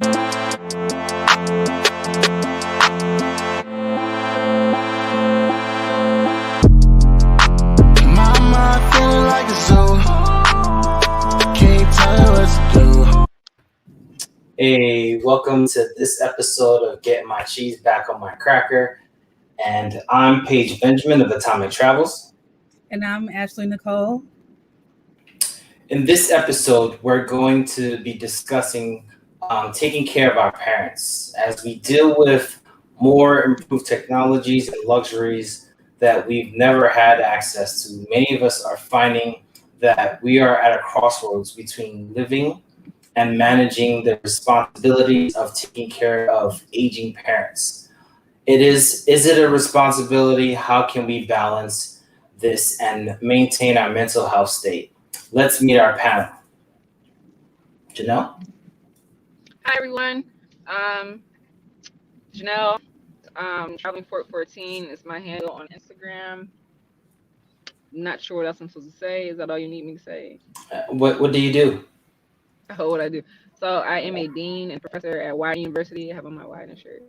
Mama feeling like a zoo. Can't tell what to do. Hey, welcome to this episode of Getting My Cheese Back on My Cracker. And I'm Paige Benjamin of Atomic Travels. And I'm Ashley Nicole. In this episode, we're going to be discussing taking care of our parents as we deal with more improved technologies and luxuries that we've never had access to. Many of us are finding that we are at a crossroads between living and managing the responsibilities of taking care of aging parents. Is it a responsibility? How can we balance this and maintain our mental health state? Let's meet our panel. Janelle? Hi, everyone. Janelle, Traveling Fort 14 is my handle on Instagram. Not sure what else I'm supposed to say. Is that all you need me to say? What do you do? Oh, what I do. So I am a dean and professor at Widen University. I have on my Widen shirt.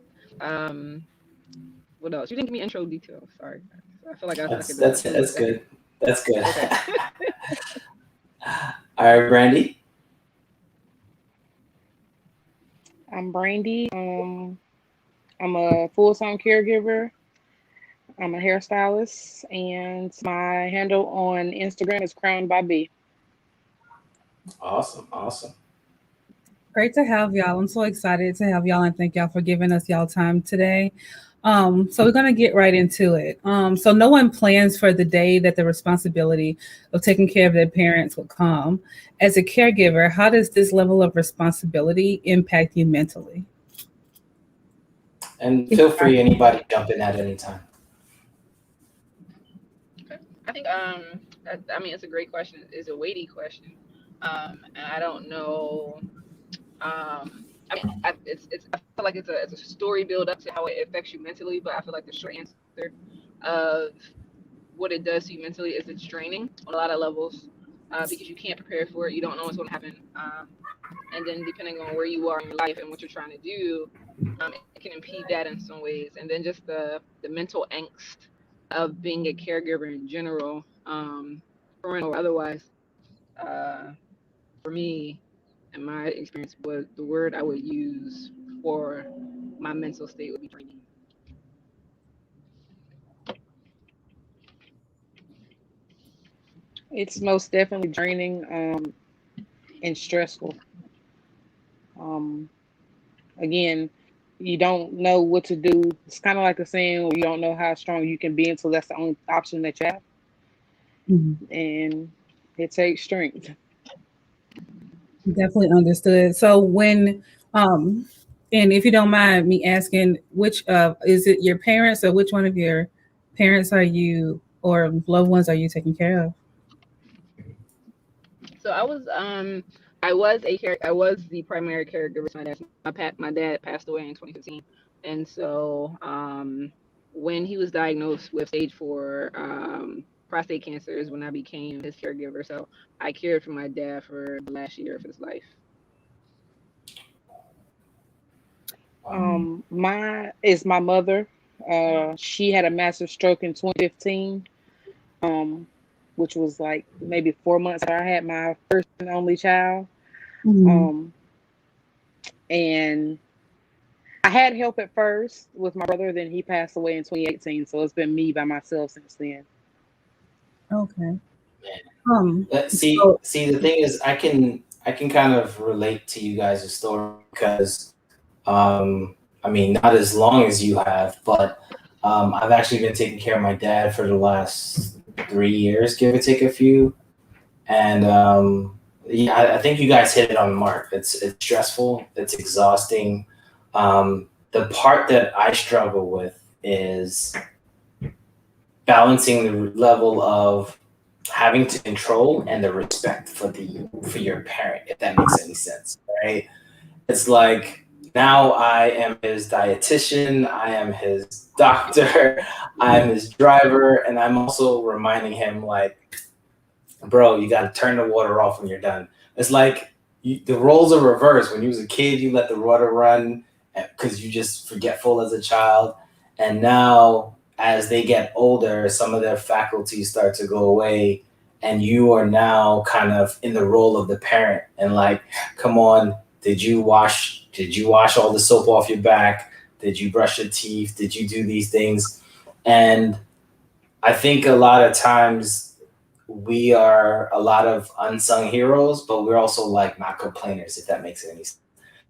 What else? You didn't give me intro details. Sorry. I feel like I was That's good. That's good. Okay. All right, Brandy. I'm Brandy. I'm a full-time caregiver. I'm a hairstylist, and my handle on Instagram is Crowned by B. Awesome. Great to have y'all. I'm so excited to have y'all and thank y'all for giving us y'all time today. So we're going to get right into it. So no one plans for the day that the responsibility of taking care of their parents will come. As a caregiver, how does this level of responsibility impact you mentally? And feel free, anybody, jump in at any time. I think it's a great question. It's a weighty question. And I don't know. I feel like it's a story build up to how it affects you mentally, but I feel like the short answer of what it does to you mentally is it's draining on a lot of levels because you can't prepare for it. You don't know what's going to happen. And then depending on where you are in your life and what you're trying to do, it can impede that in some ways. And then just the mental angst of being a caregiver in general, parental or otherwise, for me, and my experience, was the word I would use for my mental state would be draining. It's most definitely draining and stressful. Again, you don't know what to do. It's kind of like the saying where you don't know how strong you can be until that's the only option that you have. Mm-hmm. And it takes strength. Definitely understood. So when, and if you don't mind me asking, which is it your parents or which one of your parents are you or loved ones are you taking care of? So I was the primary caregiver. My dad passed away in 2015, and so when he was diagnosed with stage 4 prostate cancer is when I became his caregiver. So I cared for my dad for the last year of his life. My mother. She had a massive stroke in 2015, which was like maybe 4 months after I had my first and only child. Mm-hmm. And I had help at first with my brother, then he passed away in 2018. So it's been me by myself since then. Okay. See, the thing is, I can kind of relate to you guys' story because, not as long as you have, but I've actually been taking care of my dad for the last 3 years, give or take a few, and I think you guys hit it on the mark. It's stressful, it's exhausting. The part that I struggle with is balancing the level of having to control and the respect for your parent, if that makes any sense, right? It's like now I am his dietitian, I am his doctor, I am his driver, and I'm also reminding him like, bro, you got to turn the water off when you're done. It's like the roles are reversed. When you was a kid, you let the water run because you just forgetful as a child, and now as they get older, some of their faculties start to go away, and you are now kind of in the role of the parent and like, come on, did you wash all the soap off your back? Did you brush your teeth? Did you do these things? And I think a lot of times we are a lot of unsung heroes, but we're also like not complainers, if that makes any sense.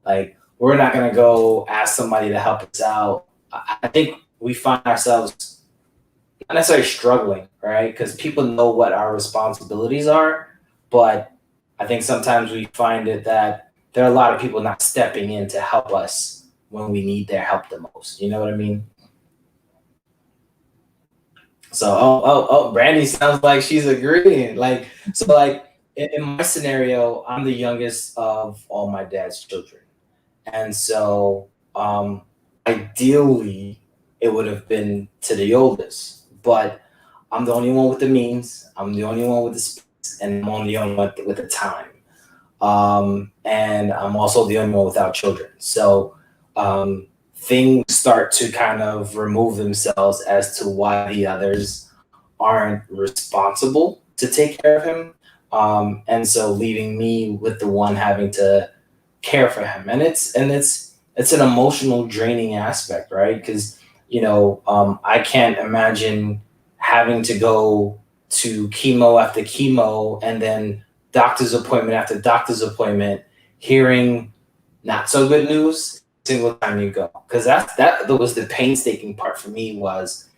Like, we're not gonna go ask somebody to help us out. I think we find ourselves not necessarily struggling, right? Because people know what our responsibilities are, but I think sometimes we find it that there are a lot of people not stepping in to help us when we need their help the most. You know what I mean? So, Brandy sounds like she's agreeing. Like, so, like in my scenario, I'm the youngest of all my dad's children, and so ideally, it would have been to the oldest, but I'm the only one with the means. I'm the only one with the space, and I'm only the only one with the time. And I'm also the only one without children. So things start to kind of remove themselves as to why the others aren't responsible to take care of him. And so leaving me with the one having to care for him. And it's an emotional draining aspect, right? Because, I can't imagine having to go to chemo after chemo and then doctor's appointment after doctor's appointment, hearing not so good news single time you go. Because that was the painstaking part for me, was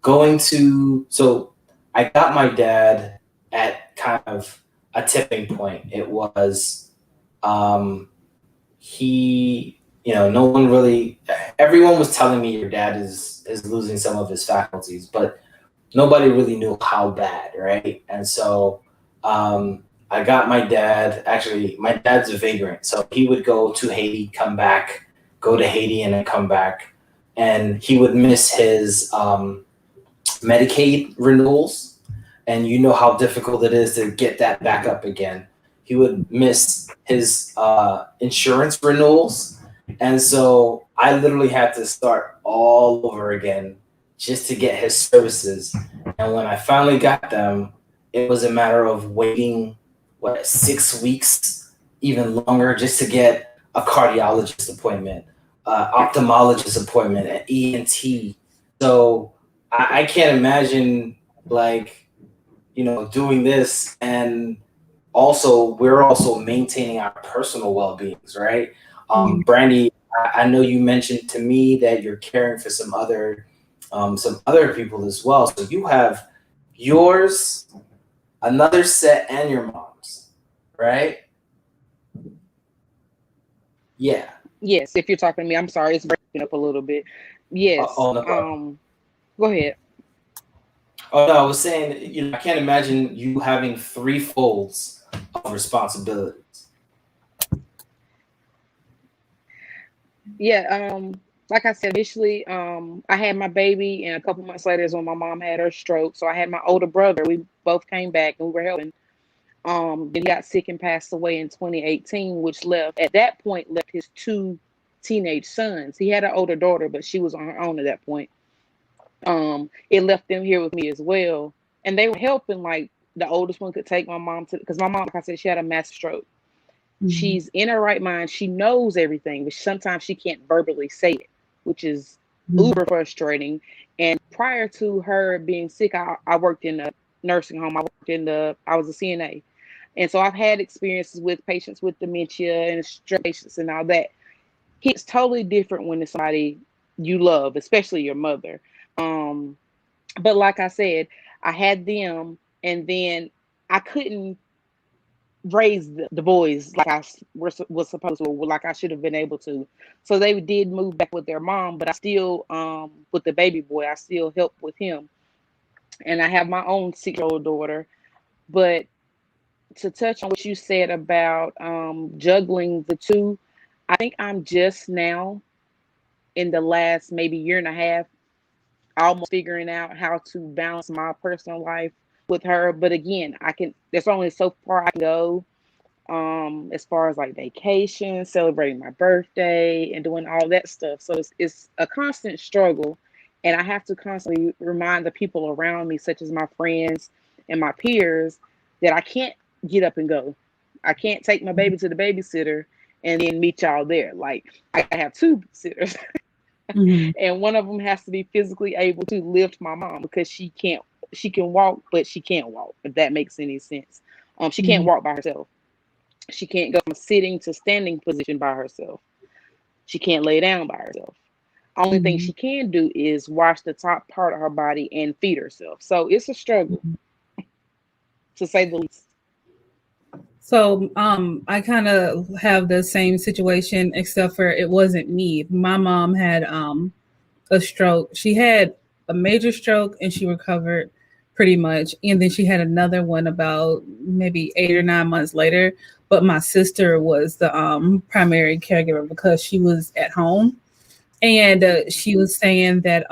going to. So I got my dad at kind of a tipping point. It was he, no one really, everyone was telling me your dad is losing some of his faculties, but nobody really knew how bad, right? And so I got my dad. Actually, my dad's a vagrant, so he would go to Haiti, come back, go to Haiti, and then come back, and he would miss his Medicaid renewals, and you know how difficult it is to get that back up again. He would miss his insurance renewals, and so I literally had to start all over again just to get his services. And when I finally got them, it was a matter of waiting 6 weeks, even longer, just to get a cardiologist appointment, ophthalmologist appointment, an ENT. So I can't imagine, like, doing this, and also we're also maintaining our personal well-beings, right? Brandy, I know you mentioned to me that you're caring for some other people as well. So you have yours, another set, and your mom's, right? Yeah. Yes, if you're talking to me, I'm sorry, it's breaking up a little bit. Yes. No problem. Go ahead. Oh no, I was saying, I can't imagine you having 3 folds of responsibilities. Yeah, like I said initially, I had my baby, and a couple months later is when my mom had her stroke. So I had my older brother. We both came back and we were helping. Then he got sick and passed away in 2018, which left his 2 teenage sons. He had an older daughter, but she was on her own at that point. It left them here with me as well, and they were helping. Like, the oldest one could take my mom because my mom, like I said, she had a massive stroke. Mm-hmm. She's in her right mind. She knows everything, but sometimes she can't verbally say it, which is uber frustrating. And prior to her being sick, I worked in a nursing home. I was a CNA. And so I've had experiences with patients with dementia and stroke patients and all that. It's totally different when it's somebody you love, especially your mother. But like I said, I had them, and then I couldn't raise the boys like I was supposed to, like I should have been able to. So they did move back with their mom, but I still, with the baby boy, I still help with him. And I have my own 6-year-old daughter. But to touch on what you said about juggling the two, I think I'm just now in the last maybe year and a half almost figuring out how to balance my personal life with her. But again, there's only so far I can go. as far as like vacation, celebrating my birthday, and doing all that stuff. So it's a constant struggle. And I have to constantly remind the people around me, such as my friends and my peers, that I can't get up and go. I can't take my baby to the babysitter and then meet y'all there. Like, I have two sitters, Mhm. and one of them has to be physically able to lift my mom because she can walk, but she can't walk, if that makes any sense. She can't Mhm. walk by herself. She can't go from sitting to standing position by herself. She can't lay down by herself. Only thing Mhm. she can do is wash the top part of her body and feed herself. So it's a struggle, to say the least. So, I kind of have the same situation, except for it wasn't me. My mom had a stroke. She had a major stroke and she recovered pretty much. And then she had another one about maybe 8 or 9 months later. But my sister was the primary caregiver because she was at home. And she was saying that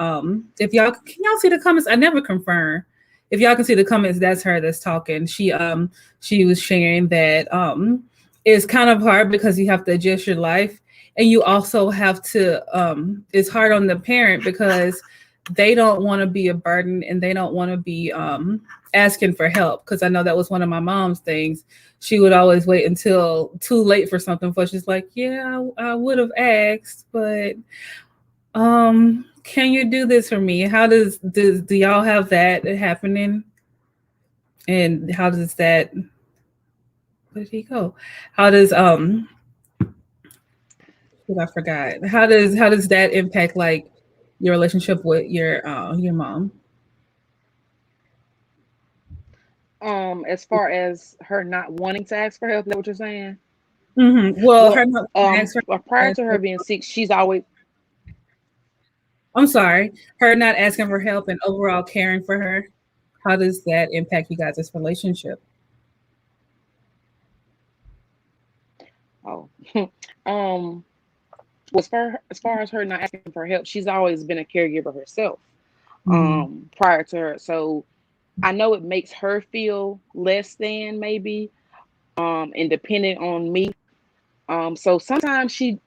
if y'all can y'all see the comments? I never confirm. If y'all can see the comments, that's her that's talking. She was sharing that it's kind of hard because you have to adjust your life, and you also have to it's hard on the parent because they don't want to be a burden and they don't want to be asking for help, because I know that was one of my mom's things. She would always wait until too late for something before she's like, yeah, I would have asked, but can you do this for me? How do y'all have that happening? And how does that where did he go? How does I forgot. How does that impact like your relationship with your mom? As far as her not wanting to ask for help, is that what you're saying? Well, her Well, not answering. prior to her being sick, she's always I'm sorry, her not asking for help and overall caring for her. How does that impact you guys' relationship? oh, um, as far as her not asking for help, she's always been a caregiver herself. Mm-hmm. Prior to her, so I know it makes her feel less than maybe, and dependent on me. So sometimes she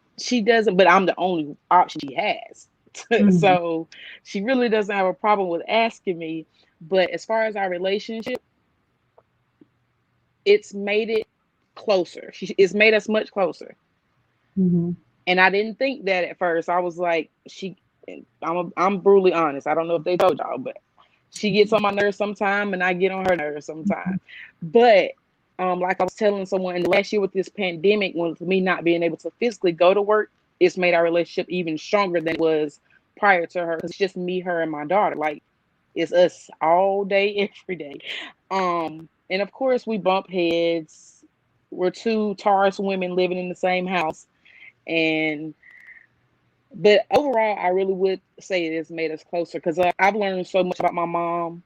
doesn't, but I'm the only option she has. Mm-hmm. So she really doesn't have a problem with asking me. But as far as our relationship, it's made it closer. It's made us much closer. Mm-hmm. And I didn't think that at first. I was like, I'm brutally honest. I don't know if they told y'all, but she gets on my nerves sometime, and I get on her nerves sometime. But like I was telling someone, in the last year with this pandemic, with me not being able to physically go to work, it's made our relationship even stronger than it was prior to her. 'Cause it's just me, her, and my daughter. Like, it's us all day, every day. And of course we bump heads. We're two Taurus women living in the same house, and but overall, I really would say it has made us closer because I've learned so much about my mom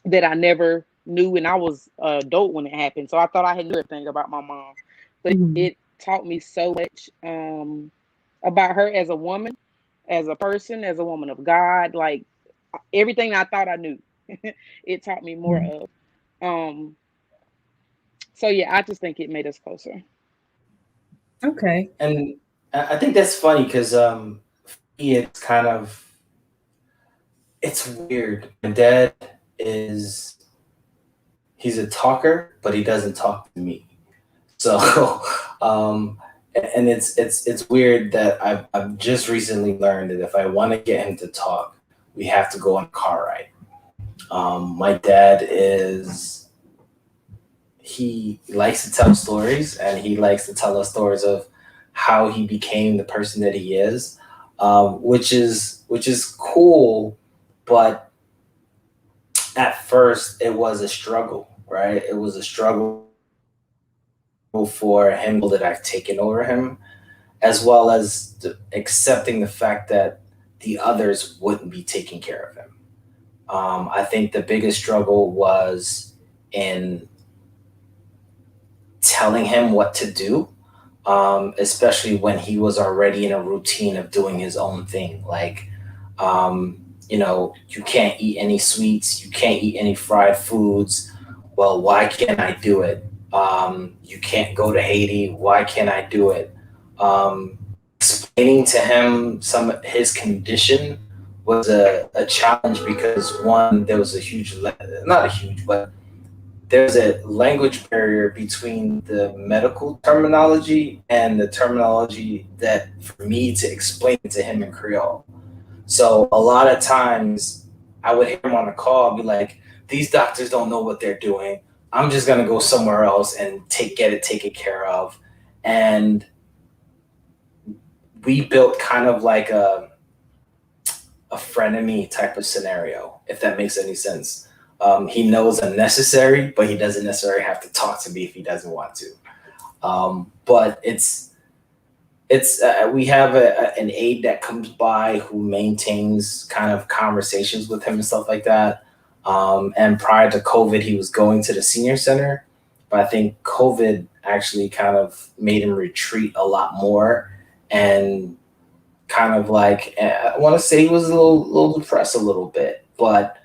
that I never knew when I was an adult when it happened. So I thought I had knew everything about my mom, but Mm-hmm. it taught me so much about her as a woman, as a person, as a woman of God. Like, everything I thought I knew, it taught me more of. Um, so yeah, I just think it made us closer. Okay. And I think that's funny because for me, it's kind of it's weird. My dad is he's a talker, but he doesn't talk to me. So, um, and it's weird that I've just recently learned that if I want to get him to talk, we have to go on a car ride. My dad is he likes to tell stories, and he likes to tell us stories of how he became the person that he is, which is cool, but at first it was a struggle, right? It was a struggle for him that I've taken over him, as well as accepting the fact that the others wouldn't be taking care of him. I think the biggest struggle was in telling him what to do, especially when he was already in a routine of doing his own thing. Like, you can't eat any sweets, you can't eat any fried foods. Well, why can't I do it? You can't go to Haiti. Why can't I do it? Explaining to him some of his condition was a challenge because one, there was a huge, not a huge, but there's a language barrier between the medical terminology and the terminology that for me to explain to him in Creole. So a lot of times I would hear him on a call and be like, these doctors don't know what they're doing. I'm just gonna go somewhere else and get it taken care of. And we built kind of like a frenemy type of scenario, if that makes any sense. He knows I'm necessary, but he doesn't necessarily have to talk to me if he doesn't want to. But it's we have an aide that comes by who maintains kind of conversations with him and stuff like that. And prior to COVID, he was going to the senior center, but I think COVID actually kind of made him retreat a lot more and kind of like, I want to say he was a little depressed a little bit, but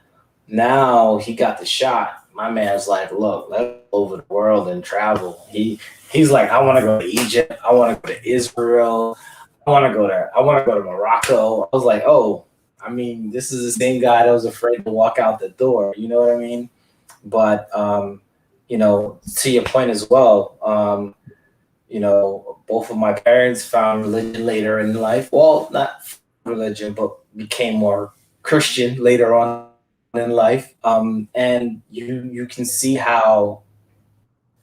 now he got the shot. My man's like, look, let's go over the world and travel. He's like, I want to go to Egypt. I want to go to Israel. I want to go to Morocco. I was like, oh, I mean, this is the same guy that was afraid to walk out the door. You know what I mean? But, you know, to your point as well, you know, both of my parents found religion later in life. Well, not religion, but became more Christian later on in life. And you can see how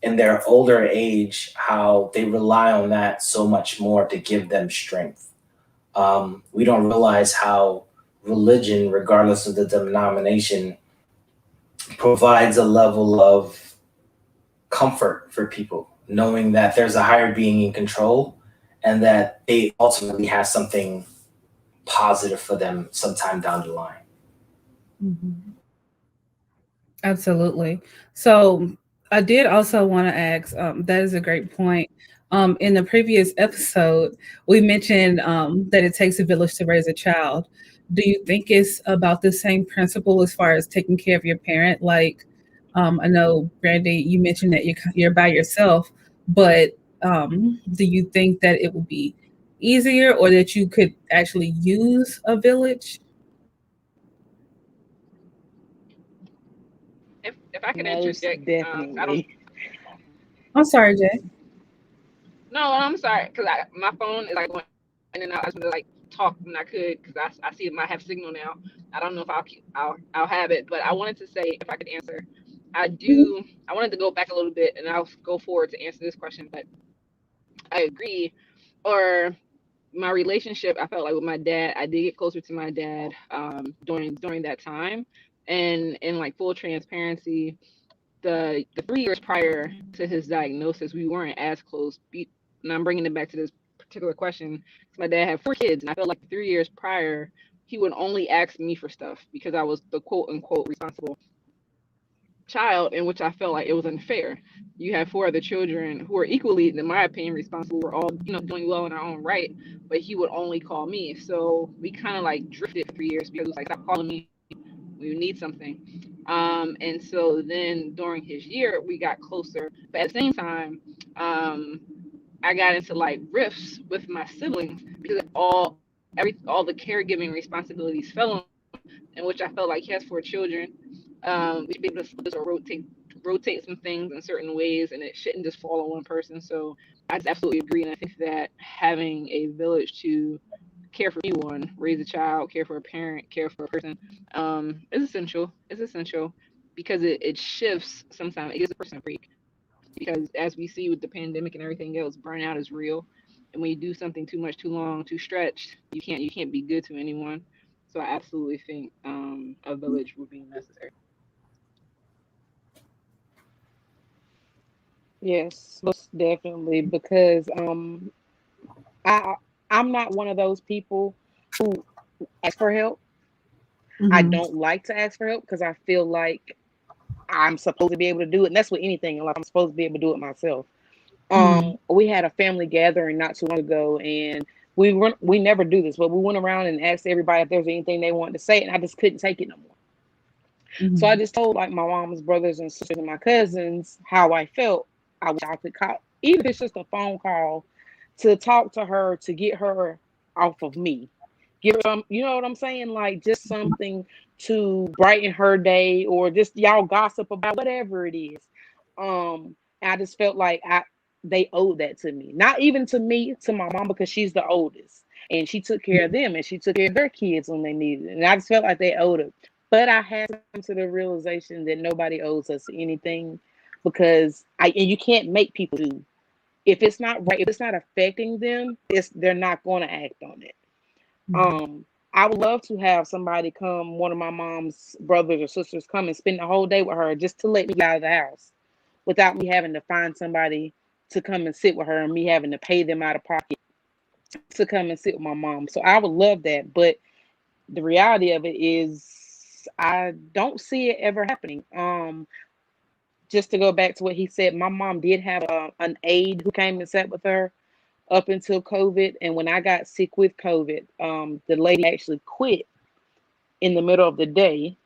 in their older age, how they rely on that so much more to give them strength. We don't realize how religion, regardless of the denomination, provides a level of comfort for people, knowing that there's a higher being in control and that they ultimately have something positive for them sometime down the line. Mm-hmm. Absolutely. So I did also want to ask, that is a great point. In the previous episode, we mentioned that it takes a village to raise a child. Do you think it's about the same principle as far as taking care of your parent? Like, I know, Brandy, you mentioned that you're by yourself, but do you think that it would be easier or that you could actually use a village? If I could Most interject, I don't. definitely. I'm sorry, Jay. No, I'm sorry, because my phone is like going in and out. I was gonna like talk when I could, because I see it might have signal now. I don't know if I'll have it, but I wanted to say if I could answer, I Mhm. do. I wanted to go back a little bit, and I'll go forward to answer this question. But I agree, or my relationship, I felt like with my dad, I did get closer to my dad during that time, and in like full transparency, the 3 years prior to his diagnosis, we weren't as close. And I'm bringing it back to this particular question. My dad had 4 kids, and I felt like 3 years prior, he would only ask me for stuff because I was the quote unquote responsible child, in which I felt like it was unfair. You have 4 other children who are equally, in my opinion, responsible. We're all, doing well in our own right, but he would only call me. So we kind of like drifted for 3 years because it was like, stop calling me. We need something. And so then during his year, we got closer. But at the same time, I got into like rifts with my siblings because all the caregiving responsibilities fell on, in which I felt like he has 4 children. We should be able to split this or rotate some things in certain ways, and it shouldn't just fall on one person. So I just absolutely agree, and I think that having a village to care for anyone, raise a child, care for a parent, care for a person, is essential. It's essential because it shifts sometimes. It gives a person a break because as we see with the pandemic and everything else, burnout is real. And when you do something too much, too long, too stretched, you can't be good to anyone. So I absolutely think a village would be necessary. Yes, most definitely. Because I I'm not one of those people who ask for help. I Mhm. don't like to ask for help because I feel like I'm supposed to be able to do it. And that's with anything in life. I'm supposed to be able to do it myself. Mhm. We had a family gathering not too long ago, and we never do this, but we went around and asked everybody if there's anything they wanted to say, and I just couldn't take it no more. So I Mhm. just told like my mom's brothers and sisters and my cousins how I felt. I wish I could call, even if it's just a phone call, to talk to her to get her off of me. Give her some, you know what I'm saying? Like just something to brighten her day, or just y'all gossip about whatever it is. I just felt like they owed that to me. Not even to me, to my mom, because she's the oldest. And she took care of them and she took care of their kids when they needed it. And I just felt like they owed it. But I had to come to the realization that nobody owes us anything, because and you can't make people do. If it's not right, if it's not affecting them, they're not going to act on it. I would love to have somebody come, one of my mom's brothers or sisters, come and spend the whole day with her just to let me get out of the house without me having to find somebody to come and sit with her and me having to pay them out of pocket to come and sit with my mom. So I would love that. But the reality of it is I don't see it ever happening. Just to go back to what he said, my mom did have an aide who came and sat with her up until COVID. And when I got sick with COVID, the lady actually quit in the middle of the day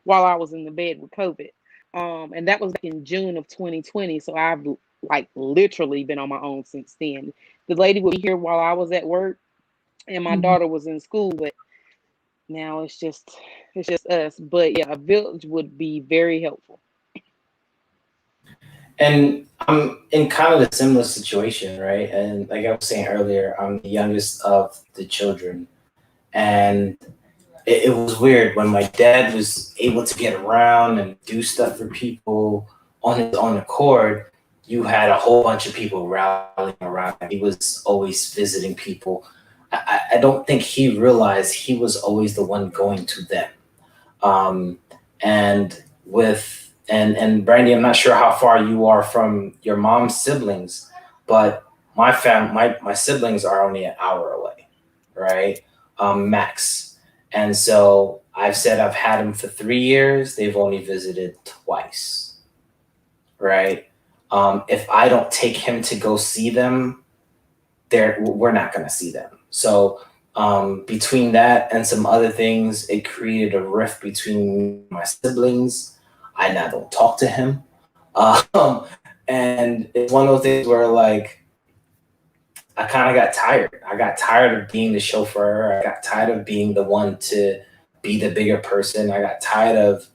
while I was in the bed with COVID. And that was back in June of 2020. So I've like literally been on my own since then. The lady would be here while I was at work and my daughter was in school, but now it's just us. But yeah, a village would be very helpful. And I'm in kind of a similar situation, right? And like I was saying earlier, I'm the youngest of the children. And it was weird when my dad was able to get around and do stuff for people on his own accord. You had a whole bunch of people rallying around him. He was always visiting people. I don't think he realized he was always the one going to them. And Brandy, I'm not sure how far you are from your mom's siblings, but my siblings are only an hour away, right? Max. And so I've said I've had them for 3 years. They've only visited twice, right? If I don't take him to go see them, we're not going to see them. So between that and some other things, it created a rift between my siblings. I now don't talk to him. And it's one of those things where like, I kind of got tired. I got tired of being the chauffeur. I got tired of being the one to be the bigger person. I got tired of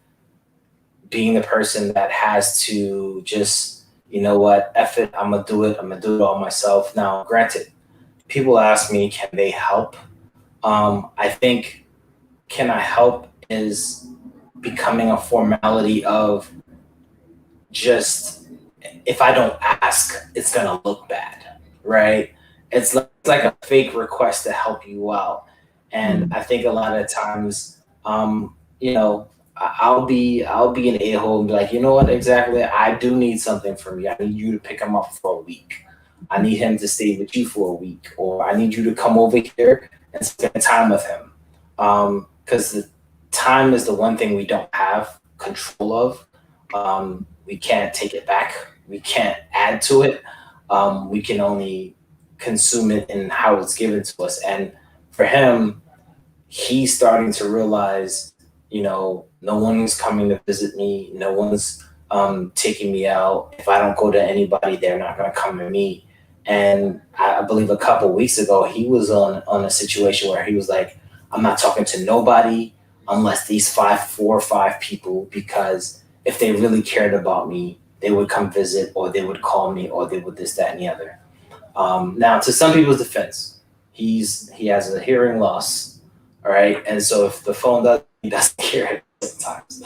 being the person that has to just, you know what, F it, I'm going to do it. I'm going to do it all myself. Now, granted, people ask me, can they help? I think, can I help is becoming a formality of just, if I don't ask, it's going to look bad, right? It's like a fake request to help you out. And I think a lot of times, you know, I'll be an a-hole and be like, you know what, exactly, I do need something from you. I need you to pick him up for a week. I need him to stay with you for a week, or I need you to come over here and spend time with him. Because the time is the one thing we don't have control of. We can't take it back. We can't add to it. We can only consume it in how it's given to us. And for him, he's starting to realize, you know, no one's coming to visit me. No one's taking me out. If I don't go to anybody, they're not going to come to me. And I believe a couple of weeks ago, he was on a situation where he was like, I'm not talking to nobody unless these 4 or 5 people, because if they really cared about me, they would come visit, or they would call me, or they would this, that, and the other. Now, to some people's defense, he has a hearing loss, all right? And so if the phone he doesn't hear it sometimes.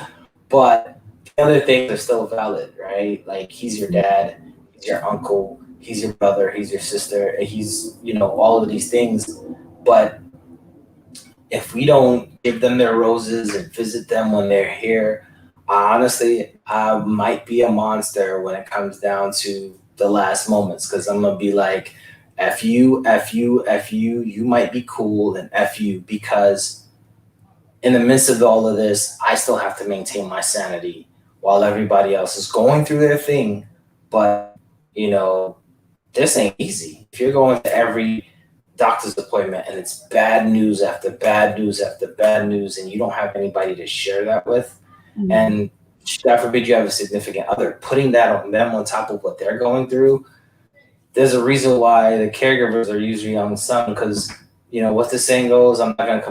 But the other things are still valid, right? Like, he's your dad, he's your uncle, he's your brother, he's your sister, and he's, you know, all of these things. But if we don't give them their roses and visit them when they're here, honestly, I might be a monster when it comes down to the last moments, because I'm going to be like, F you, F you, F you, you might be cool, and F you, because in the midst of all of this, I still have to maintain my sanity while everybody else is going through their thing. But, you know, this ain't easy. If you're going to every doctor's appointment and it's bad news after bad news after bad news, and you don't have anybody to share that with, and God forbid you have a significant other, putting that on them on top of what they're going through. There's a reason why the caregivers are usually unsung, because what the saying goes, I'm not gonna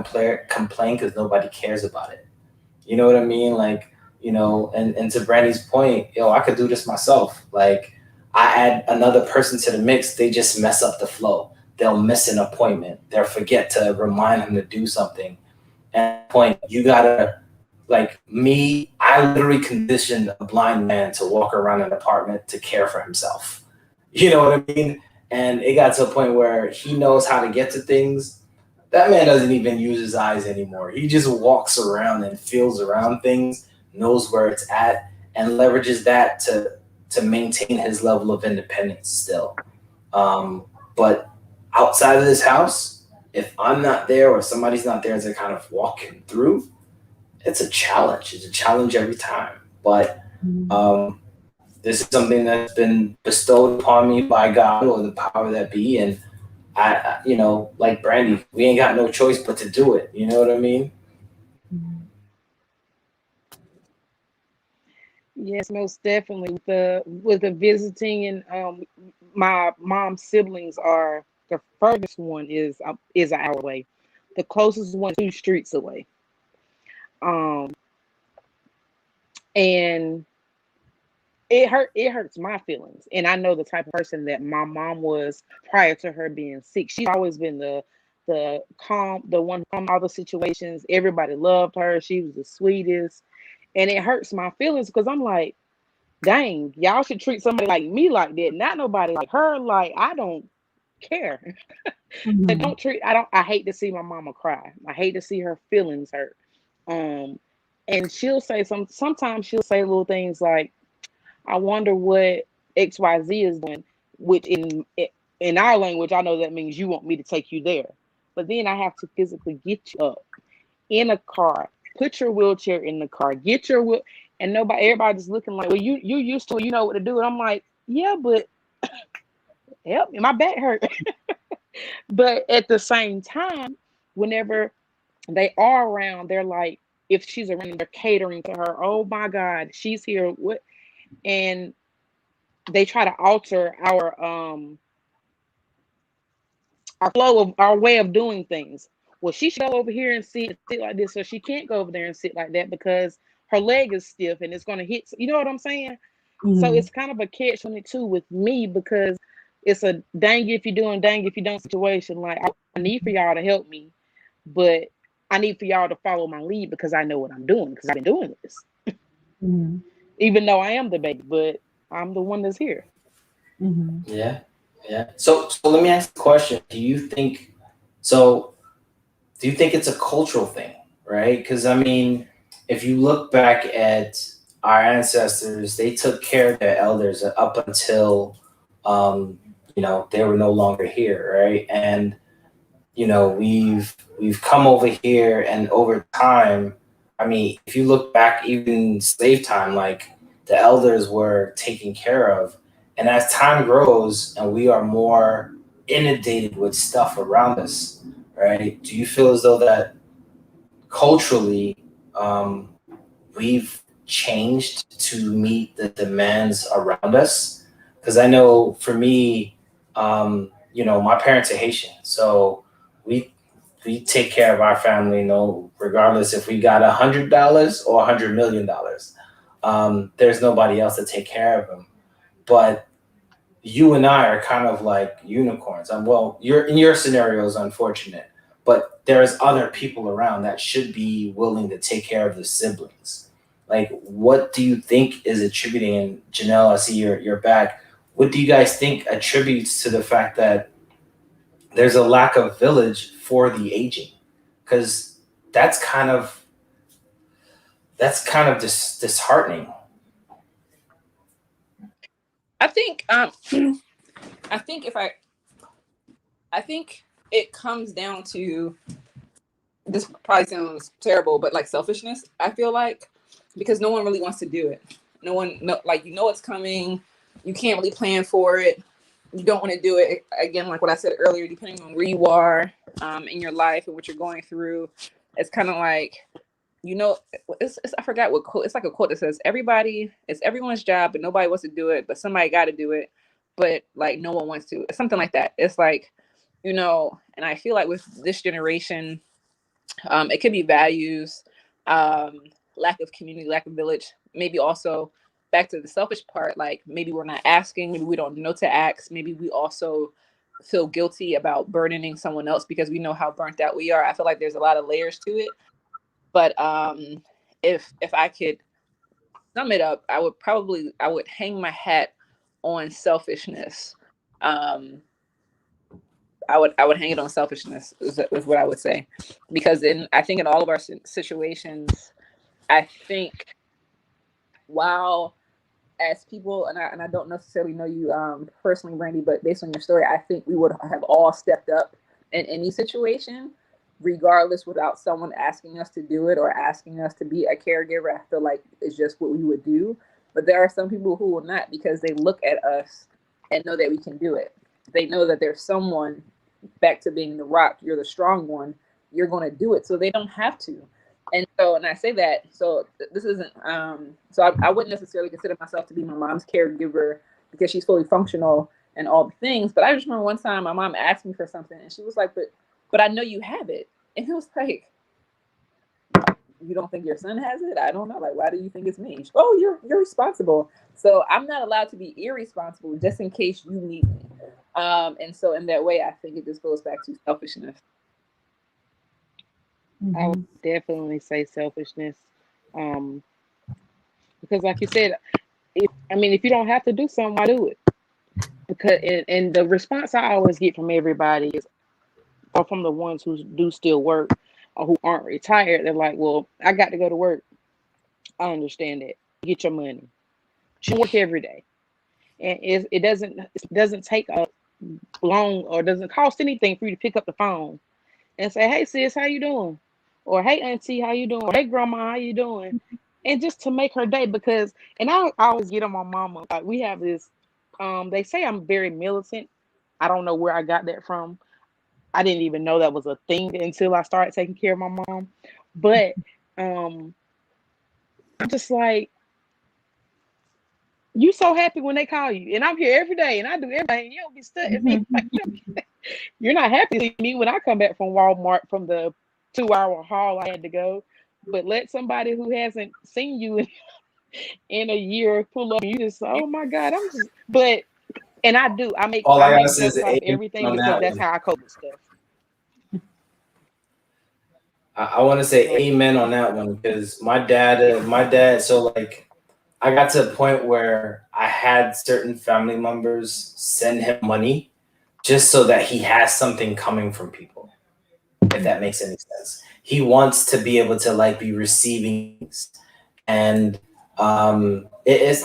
complain because nobody cares about it. You know what I mean? Like, and to Brandy's point, I could do this myself. Like, I add another person to the mix, they just mess up the flow. They'll miss an appointment. They'll forget to remind them to do something. And at that point, you gotta, like me, I literally conditioned a blind man to walk around an apartment to care for himself. You know what I mean? And it got to a point where he knows how to get to things. That man doesn't even use his eyes anymore. He just walks around and feels around things, knows where it's at, and leverages that to maintain his level of independence still. But outside of this house, if I'm not there or somebody's not there to kind of walk him through, it's a challenge. It's a challenge every time. But this is something that's been bestowed upon me by God or the power that be. And I like Brandy, we ain't got no choice but to do it. You know what I mean? Yes, most definitely. With the visiting, and my mom's siblings are, the furthest one is an hour away. The closest one 2 streets away. Um, and it hurts my feelings. And I know the type of person that my mom was prior to her being sick. She's always been the calm, the one who calmed all the situations. Everybody loved her. She was the sweetest. And it hurts my feelings because I'm like, dang, y'all should treat somebody like me like that, not nobody like her. Like, I don't care. But don't treat, I hate to see my mama cry. I hate to see her feelings hurt. And she'll say sometimes she'll say little things like, I wonder what XYZ is doing, which in our language, I know that means you want me to take you there. But then I have to physically get you up in a car, put your wheelchair in the car, get your wheel, and everybody just looking like, well, you used to it, you know what to do. And I'm like, yeah, but help me, my back hurt. But at the same time, whenever they are around, they're like, if she's around, they're catering to her. Oh my God, she's here. What? And they try to alter our flow of our way of doing things. Well, she should go over here and sit like this, so she can't go over there and sit like that because her leg is stiff and it's going to hit. You know what I'm saying? So it's kind of a catch-22 with me because it's a dang if you do and dang if you don't situation. Like, I need for y'all to help me, but I need for y'all to follow my lead because I know what I'm doing because I've been doing this. Even though I am the baby, but I'm the one that's here. Yeah. So let me ask the question: Do you think it's a cultural thing, right? Because I mean, if you look back at our ancestors, they took care of their elders up until they were no longer here, right? And we've come over here, and over time, I mean, if you look back, even slave time, like the elders were taken care of. And as time grows and we are more inundated with stuff around us, right? Do you feel as though that culturally we've changed to meet the demands around us? Because I know for me, my parents are Haitian, so we take care of our family, regardless if we got $100 or $100 million. There's nobody else to take care of them. But you and I are kind of like unicorns. Well, your scenario is unfortunate, but there's other people around that should be willing to take care of the siblings. Like, what do you think is attributing? And Janelle, I see you're back. What do you guys think attributes to the fact that there's a lack of village for the aging? Because that's kind of disheartening. I think I think it comes down to, this probably sounds terrible, but like selfishness, I feel like, because no one really wants to do it. No one, like, it's coming. You can't really plan for it. You don't want to do it. Again, like what I said earlier, depending on where you are in your life and what you're going through, it's kind of like you know, it's I forgot what quote. It's like a quote that says, it's everyone's job, but nobody wants to do it, but somebody got to do it, but like no one wants to. It's something like that. It's like, you know, and I feel like with this generation, it could be values, lack of community, lack of village, maybe also back to the selfish part, like maybe we're not asking, maybe we don't know to ask, maybe we also feel guilty about burdening someone else because we know how burnt out we are. I feel like there's a lot of layers to it. But if I could sum it up, I would hang my hat on selfishness. I would hang it on selfishness is what I would say, because I think in all of our situations, I think while as people, and I don't necessarily know you personally, Brandy, but based on your story, I think we would have all stepped up in any situation, regardless, without someone asking us to do it or asking us to be a caregiver. I feel like it's just what we would do. But there are some people who will not, because they look at us and know that we can do it. They know that there's someone, back to being the rock, you're the strong one, you're going to do it, so they don't have to. And I say that, so this isn't, so I wouldn't necessarily consider myself to be my mom's caregiver because she's fully functional and all the things. But I just remember one time my mom asked me for something and she was like, but I know you have it. And it was like, you don't think your son has it? I don't know. Like, why do you think it's me? Oh, you're responsible. So I'm not allowed to be irresponsible just in case you need me. And so in that way, I think it just goes back to selfishness. I would definitely say selfishness. Because like you said, if you don't have to do something, why do it? Because and the response I always get from everybody is, or from the ones who do still work or who aren't retired, they're like, well, I got to go to work. I understand that. Get your money. You work every day. And it doesn't take a long, or doesn't cost anything for you to pick up the phone and say, hey sis, how you doing? Or hey auntie, how you doing? Or hey grandma, how you doing? And just to make her day, because, and I always get on my mama. Like, we have this, they say I'm very militant. I don't know where I got that from. I didn't even know that was a thing until I started taking care of my mom. But I'm just like, you so happy when they call you, and I'm here every day, and I do everything. And you don't be stuck. You're not happy to see me when I come back from Walmart from the 2-hour haul I had to go. But let somebody who hasn't seen you in a year pull up, and you just, oh my God, and I do. I make jokes out of everything because that's how I cope with stuff. I want to say amen on that one, because my dad, so like, I got to a point where I had certain family members send him money just so that he has something coming from people, if that makes any sense. He wants to be able to like be receiving things. And it's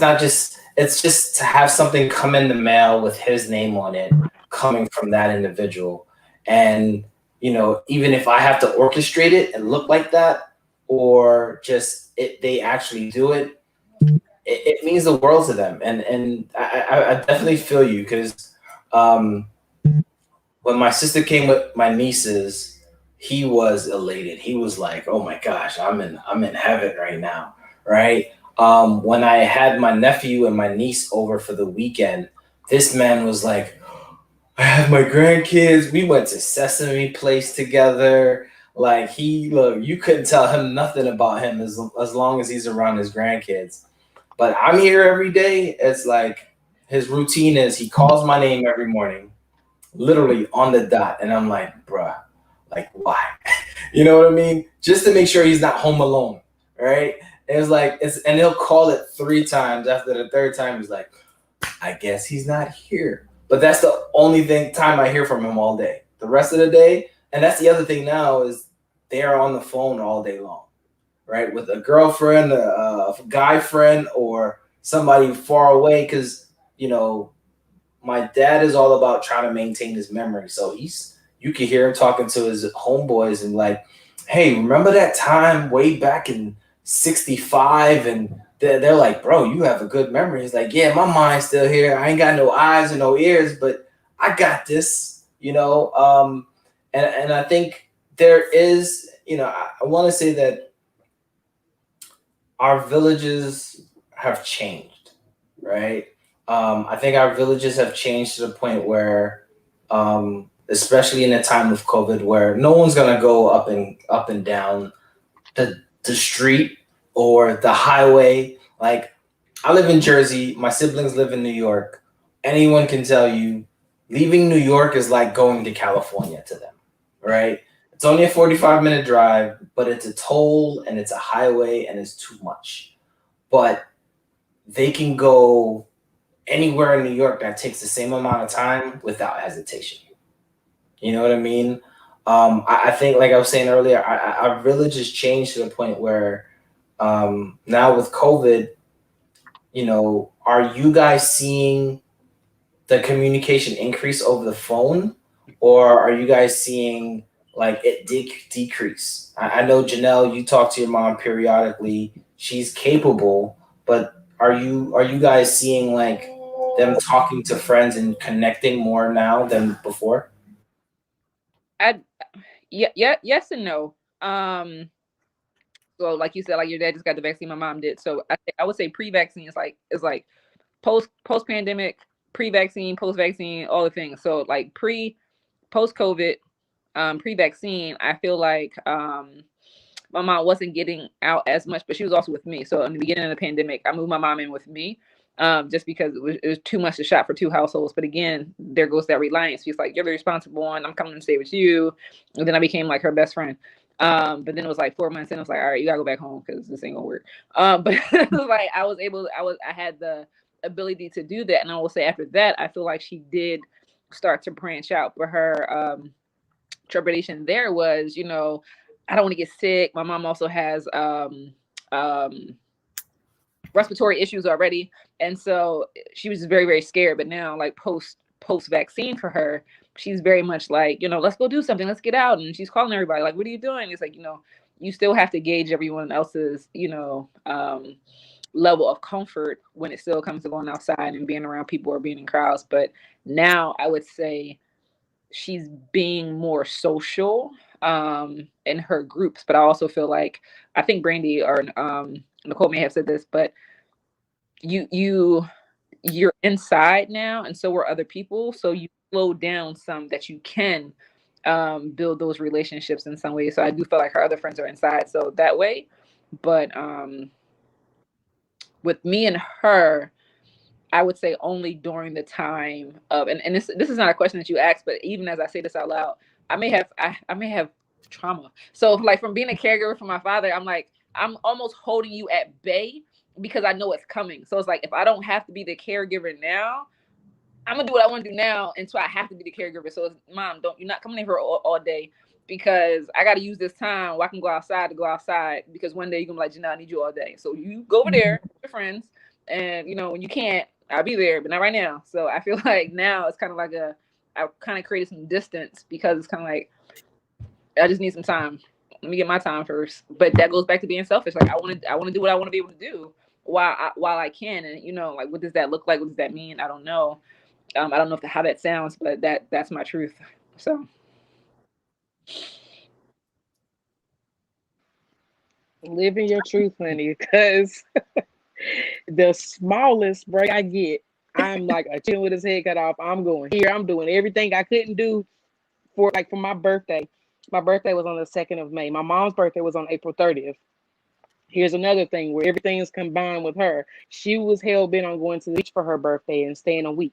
just to have something come in the mail with his name on it coming from that individual. And, you know, even if I have to orchestrate it and look like that, or just they actually do it, it means the world to them. And I definitely feel you, because when my sister came with my nieces, he was elated. He was like, "Oh my gosh, I'm in heaven right now," right? When I had my nephew and my niece over for the weekend, this man was like, "I have my grandkids. We went to Sesame Place together." Like, you couldn't tell him nothing about him as long as he's around his grandkids. But I'm here every day. It's like his routine is he calls my name every morning, literally on the dot. And I'm like, bruh, like, why? You know what I mean? Just to make sure he's not home alone, right? And it's like, and he'll call it 3 times. After the 3rd time, he's like, I guess he's not here. But that's the only time I hear from him all day. The rest of the day, and that's the other thing now, is they are on the phone all day long, right? With a girlfriend, a guy friend, or somebody far away. Because, you know, my dad is all about trying to maintain his memory. So you can hear him talking to his homeboys and like, hey, remember that time way back in 65? And they're like, bro, you have a good memory. He's like, yeah, my mind's still here. I ain't got no eyes and no ears, but I got this, you know? And I think there is, you know, I want to say that our villages have changed, right? I think our villages have changed to the point where, especially in the time of COVID, where no one's gonna go up and down the street or the highway. Like, I live in Jersey, my siblings live in New York. Anyone can tell you, leaving New York is like going to California to them, right? It's only a 45-minute drive, but it's a toll and it's a highway and it's too much. But they can go anywhere in New York that takes the same amount of time without hesitation. You know what I mean? I think, like I was saying earlier, our village has changed to the point where now with COVID, you know, are you guys seeing the communication increase over the phone, or are you guys seeing like it decrease? I know, Janelle, you talk to your mom periodically. She's capable, but are you guys seeing like them talking to friends and connecting more now than before? Yes and no. So like you said, like your dad just got the vaccine, my mom did. So I would say pre-vaccine is like post pandemic, pre-vaccine, post-vaccine, all the things. So like post COVID, pre-vaccine, I feel like my mom wasn't getting out as much, but she was also with me. So in the beginning of the pandemic, I moved my mom in with me. Just because it was too much to shop for two households. But again, there goes that reliance. She's like, you're the responsible one. I'm coming to stay with you. And then I became like her best friend. But then it was like 4 months and I was like, all right, you gotta go back home because this ain't gonna work. But it was like I had the ability to do that. And I will say after that, I feel like she did start to branch out. But her trepidation there was, you know, I don't want to get sick. My mom also has respiratory issues already, and so she was very, very scared. But now, like post vaccine for her, she's very much like, you know, let's go do something, let's get out. And she's calling everybody like, what are you doing? It's like, you know, you still have to gauge everyone else's, you know, level of comfort when it still comes to going outside and being around people or being in crowds. But now I would say she's being more social in her groups. But I also feel like, I think Brandy or Nicole may have said this, but you're inside now, and so are other people. So you slow down some that you can build those relationships in some way. So I do feel like her other friends are inside, so that way. But with me and her, I would say only during the time of, and this is not a question that you asked, but even as I say this out loud, I may have trauma. So like from being a caregiver for my father, I'm like, I'm almost holding you at bay because I know it's coming. So it's like, if I don't have to be the caregiver now, I'm gonna do what I want to do now until I have to be the caregiver. So it's, Mom, you're not coming in here all day because I got to use this time where I can go outside because one day you're gonna be like, Janelle, I need you all day. So you go over there with your friends, and you know, when you can't, I'll be there, but not right now. So I feel like now it's kind of like I kind of created some distance because it's kind of like, I just need some time. Let me get my time first. But that goes back to being selfish. Like I want to do what I want to be able to do while I can. And you know, like, what does that look like? What does that mean? I don't know. I don't know how that sounds, but that's my truth. So living your truth, honey, because the smallest break I get, I'm like a chin with his head cut off. I'm going here. I'm doing everything I couldn't do for my birthday. My birthday was on the 2nd of May. My mom's birthday was on April 30th. Here's another thing where everything is combined with her. She was hell bent on going to the beach for her birthday and staying a week.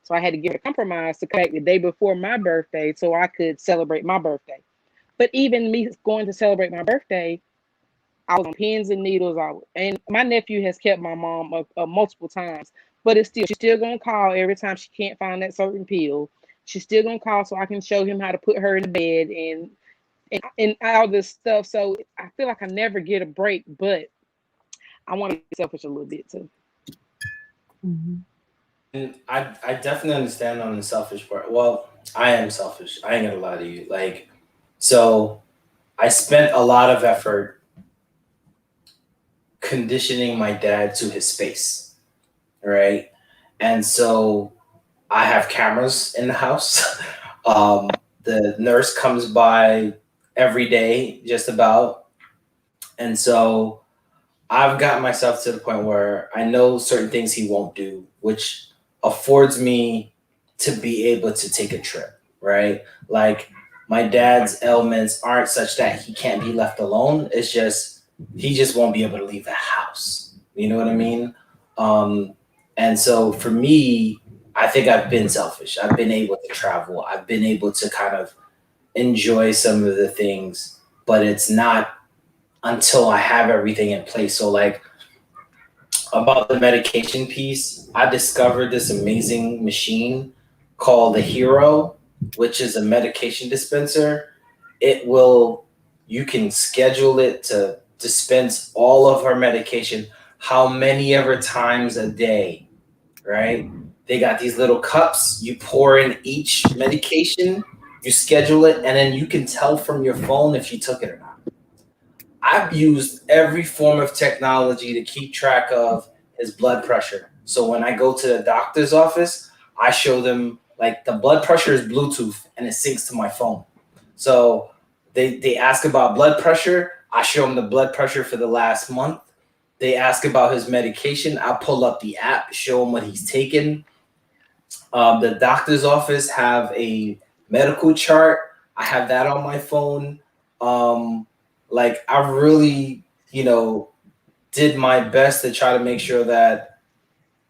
So I had to give her a compromise to come back the day before my birthday so I could celebrate my birthday. But even me going to celebrate my birthday, I was on pins and needles. And my nephew has kept my mom multiple times, but she's still gonna call every time she can't find that certain pill. She's still gonna call so I can show him how to put her in the bed and all this stuff. So I feel like I never get a break, but I want to be selfish a little bit too. Mm-hmm. And I definitely understand on the selfish part. Well, I am selfish. I ain't gonna lie to you. Like, so I spent a lot of effort conditioning my dad to his space, right? And so I have cameras in the house. The nurse comes by every day, just about. And so I've gotten myself to the point where I know certain things he won't do, which affords me to be able to take a trip, right? Like my dad's ailments aren't such that he can't be left alone. It's just he just won't be able to leave the house. You know what I mean? Um, and so for me, I think I've been selfish. I've been able to travel. I've been able to kind of enjoy some of the things, but it's not until I have everything in place. So like about the medication piece, I discovered this amazing machine called the Hero, which is a medication dispenser. It will, you can schedule it to dispense all of her medication, how many ever times a day, right? They got these little cups, you pour in each medication, you schedule it, and then you can tell from your phone if you took it or not. I've used every form of technology to keep track of his blood pressure. So when I go to the doctor's office, I show them like the blood pressure is Bluetooth and it syncs to my phone. So they ask about blood pressure. I show them the blood pressure for the last month. They ask about his medication. I pull up the app, show him what he's taken. The doctor's office have a medical chart. I have that on my phone. Like I really, did my best to try to make sure that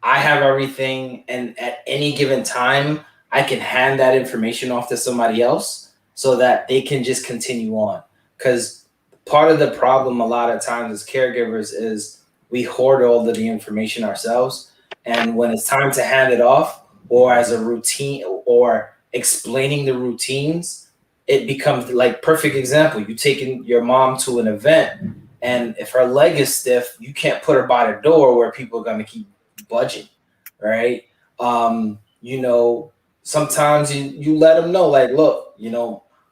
I have everything, and at any given time, I can hand that information off to somebody else so that they can just continue on. Because part of the problem a lot of times as caregivers is we hoard all of the information ourselves, and when it's time to hand it off, or as a routine, or explaining the routines, it becomes like perfect example. You taking your mom to an event, and if her leg is stiff, you can't put her by the door where people are going to keep budging, right? Sometimes you let them know, like, look,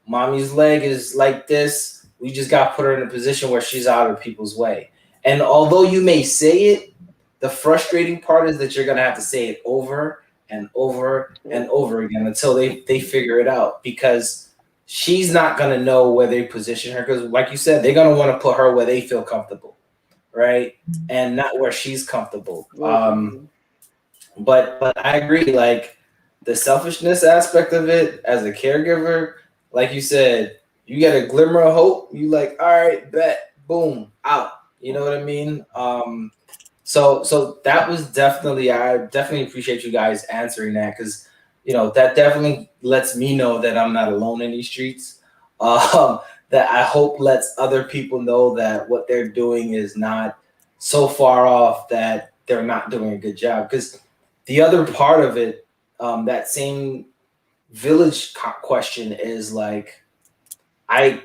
mommy's leg is like this. We just got to put her in a position where she's out of people's way. And although you may say it, the frustrating part is that you're going to have to say it over and over and over again until they figure it out, because she's not going to know where they position her. Because like you said, they're going to want to put her where they feel comfortable, right? And not where she's comfortable. But I agree, like the selfishness aspect of it as a caregiver, like you said, you get a glimmer of hope. You like, all right, bet, boom, out. You know what I mean? So that was definitely, I definitely appreciate you guys answering that, because that definitely lets me know that I'm not alone in these streets. That I hope lets other people know that what they're doing is not so far off that they're not doing a good job. Because the other part of it, that same village question is like, I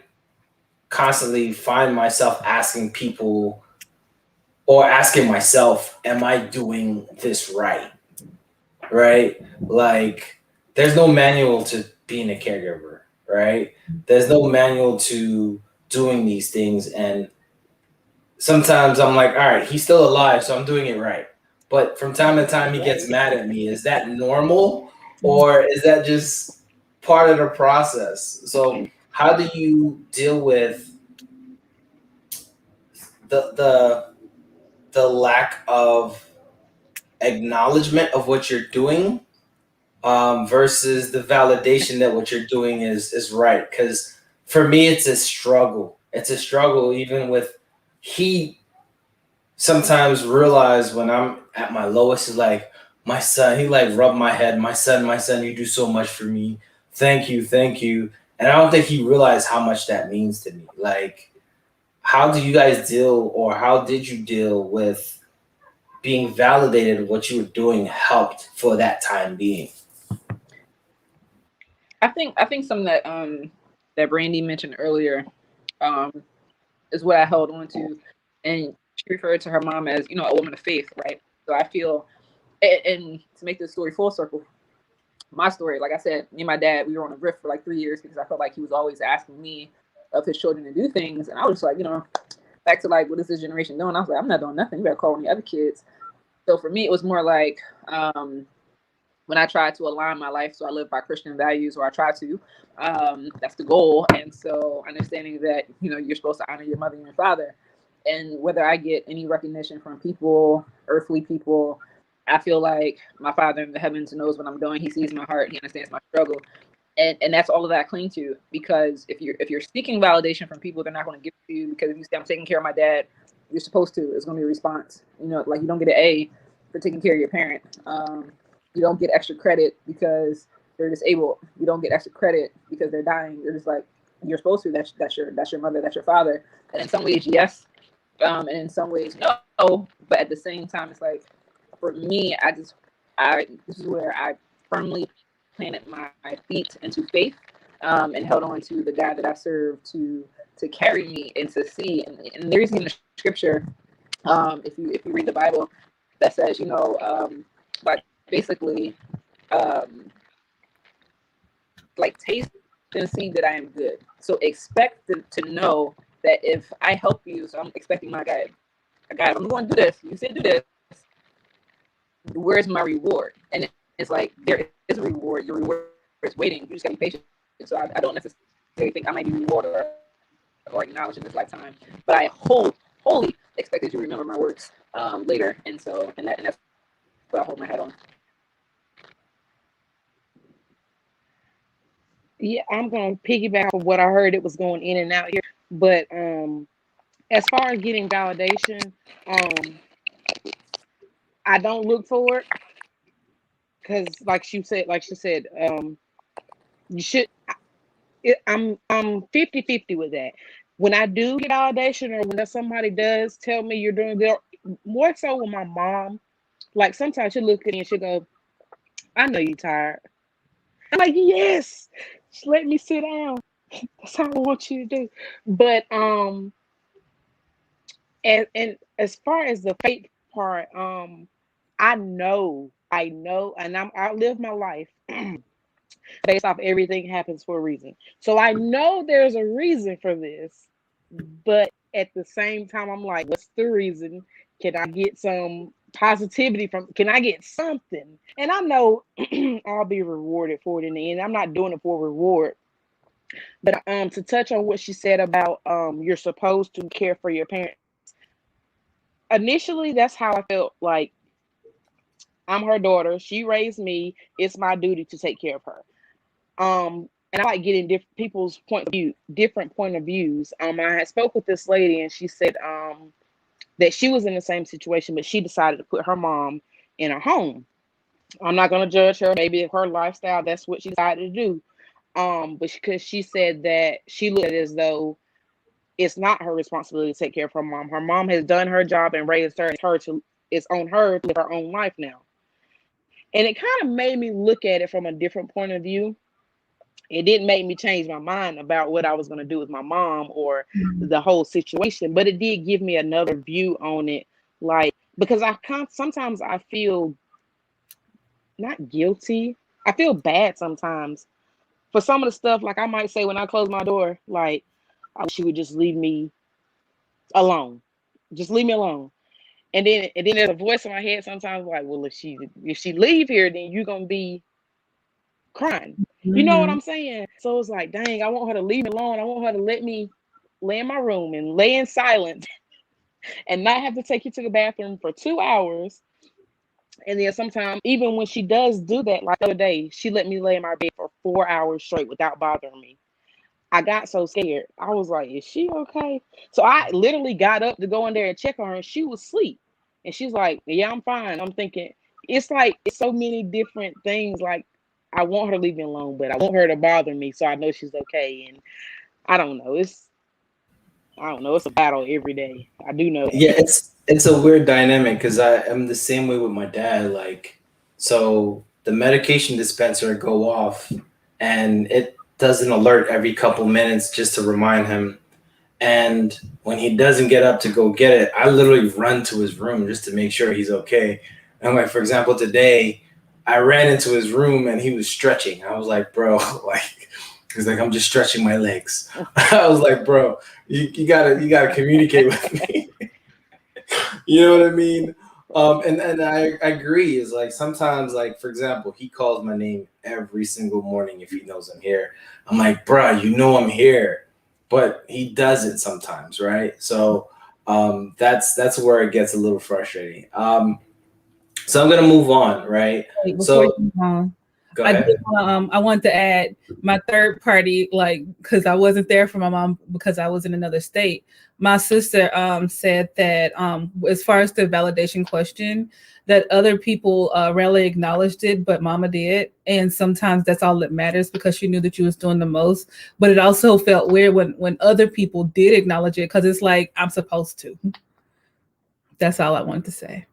constantly find myself asking people, or asking myself, am I doing this right? Right? Like, there's no manual to being a caregiver, right? There's no manual to doing these things. And sometimes I'm like, all right, he's still alive, so I'm doing it right. But from time to time, he gets mad at me. Is that normal? Or is that just part of the process? So how do you deal with the lack of acknowledgement of what you're doing, versus the validation that what you're doing is right? Because for me, it's a struggle. It's a struggle even with, he sometimes realize when I'm at my lowest, is like, my son, he like rubbed my head, my son, you do so much for me. Thank you. And I don't think he realized how much that means to me. Like, how do you guys deal, or how did you deal with being validated what you were doing helped for that time being? I think something that Brandy mentioned earlier is what I held on to, and she referred to her mom as a woman of faith, right? So I feel, and to make this story full circle, my story, like I said, me and my dad, we were on a rift for like 3 years because I felt like he was always asking me of his children to do things, and I was like, back to like, what is this generation doing? I was like, I'm not doing nothing. You better call on the other kids. So for me, it was more like when I tried to align my life so I live by Christian values, or I try to, that's the goal. And so understanding that, you're supposed to honor your mother and your father. And whether I get any recognition from people, earthly people, I feel like my Father in the heavens knows what I'm doing. He sees my heart. He understands my struggle. And that's all of that I cling to, because if you're seeking validation from people, they're not going to give it to you, because if you say I'm taking care of my dad, you're supposed to. It's going to be a response. You know, like you don't get an A for taking care of your parent. You don't get extra credit because they're disabled. You don't get extra credit because they're dying. You're just like, you're supposed to. That's your mother. That's your father. And in some ways, yes, and in some ways, no. But at the same time, it's like, for me, this is where I firmly planted my feet into faith, and held on to the God that I serve to carry me and to see. And there's even a scripture, if you read the Bible, that says, you know, like basically, like taste and see that I am good. So expect to know that if I help you, so I'm expecting my God, I'm going to do this. You said do this. Where's my reward? And it's like, there is a reward. Your reward is waiting. You just gotta be patient. So I don't necessarily think I might be rewarded or acknowledged in this lifetime, but I wholly expected you to remember my works later. And that's what I hold my head on. Yeah, I'm gonna piggyback on what I heard. It was going in and out here, but as far as getting validation, I don't look for it, because, like she said, you should. I'm 50-50 with that. When I do get validation, or when somebody does tell me you're doing good, more so with my mom. Like sometimes she'll look at me and she'll go, "I know you're tired." I'm like, "Yes, just let me sit down. That's how I want you to do." But and as far as the faith part, I know, and I live my life based off everything happens for a reason. So I know there's a reason for this, but at the same time, I'm like, what's the reason? Can I get some positivity can I get something? And I know I'll be rewarded for it in the end. I'm not doing it for reward. But to touch on what she said about you're supposed to care for your parents. Initially, that's how I felt. Like, I'm her daughter. She raised me. It's my duty to take care of her. And I like getting different people's different point of views. I had spoke with this lady, and she said that she was in the same situation, but she decided to put her mom in a home. I'm not going to judge her. Maybe her lifestyle, that's what she decided to do. But because she said that she looked at it as though it's not her responsibility to take care of her mom. Her mom has done her job and raised her. It's on her to live her own life now. And it kind of made me look at it from a different point of view. It didn't make me change my mind about what I was going to do with my mom or the whole situation, but it did give me another view on it. Like, because sometimes I feel not guilty. I feel bad sometimes for some of the stuff. Like, I might say when I close my door, like, I wish she would just leave me alone. Just leave me alone. And then there's a voice in my head sometimes like, well, if she leave here, then you're going to be crying. You know what I'm saying? So it's like, dang, I want her to leave me alone. I want her to let me lay in my room and lay in silence and not have to take you to the bathroom for 2 hours. And then sometimes, even when she does do that, like the other day, she let me lay in my bed for 4 hours straight without bothering me. I got so scared. I was like, is she okay? So I literally got up to go in there and check on her, and she was asleep. And she's like, yeah, I'm fine. I'm thinking, it's like, it's so many different things. Like, I want her to leave me alone, but I want her to bother me so I know she's okay. And I don't know. It's a battle every day. I do know. Yeah, it's a weird dynamic because I am the same way with my dad. Like, so the medication dispenser go off, and it does an alert every couple minutes just to remind him. And when he doesn't get up to go get it, I literally run to his room just to make sure he's okay. And like, for example, today I ran into his room and he was stretching. I was like, bro, like, he's like, I'm just stretching my legs. I was like, bro, you gotta communicate with me. You know what I mean? And I agree. Is like sometimes, like, for example, he calls my name every single morning if he knows I'm here. I'm like, bro, you know I'm here, but he doesn't sometimes, right? So That's where it gets a little frustrating. So I'm gonna move on, right? Wait, before So you move on, go I ahead. did, I wanted to add my third party, like, because I wasn't there for my mom because I was in another state. My sister said that as far as the validation question, that other people rarely acknowledged it, but mama did. And sometimes that's all that matters because she knew that you was doing the most. But it also felt weird when other people did acknowledge it because it's like, I'm supposed to. That's all I wanted to say.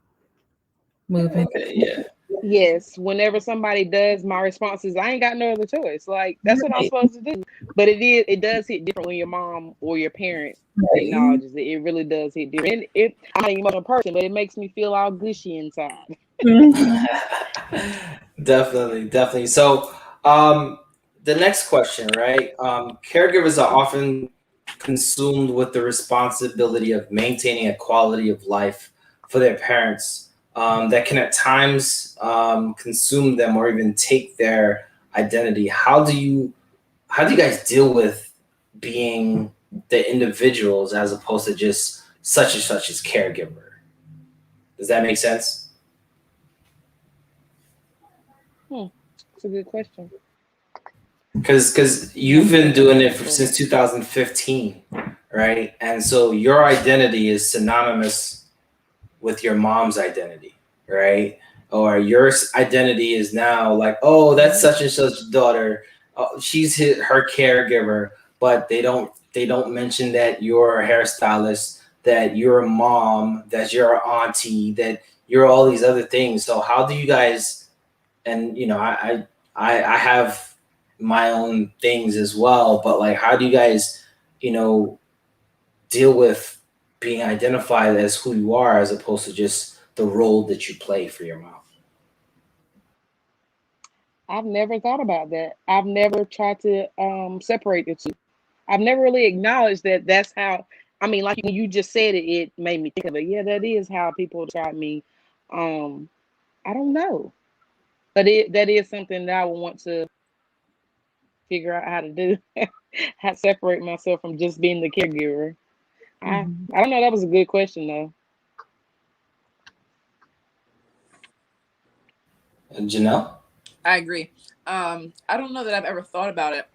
Moving. Okay, yeah. Yes, whenever somebody does, my response is I ain't got no other choice. Like that's what I'm Right. supposed to do. But it does hit different when your mom or your parent Right. acknowledges it. It really does hit different. And I'm not an emotional person, but it makes me feel all gushy inside. Definitely. So, the next question, right? Caregivers are often consumed with the responsibility of maintaining a quality of life for their parents that can at times consume them or even take their identity. How do you guys deal with being the individuals as opposed to just such and such as caregiver? Does that make sense? It's a good question. Because you've been doing it since 2015, right? And so your identity is synonymous with your mom's identity, right? Or your identity is now like, oh, that's such and such daughter. Oh, her caregiver, but they don't mention that you're a hairstylist, that you're a mom, that you're an auntie, that you're all these other things. So how do you guys? And I have my own things as well, but like, how do you guys, you know, deal with being identified as who you are as opposed to just the role that you play for your mom? I've never thought about that. I've never tried to separate the two. I've never really acknowledged that that's how. I mean, like when you just said it, it made me think of it. Yeah, that is how people describe me. Um, I don't know, but that is something that I would want to figure out how to do. How to separate myself from just being the caregiver. I don't know. That was a good question though. And Janelle? I agree. I don't know that I've ever thought about it.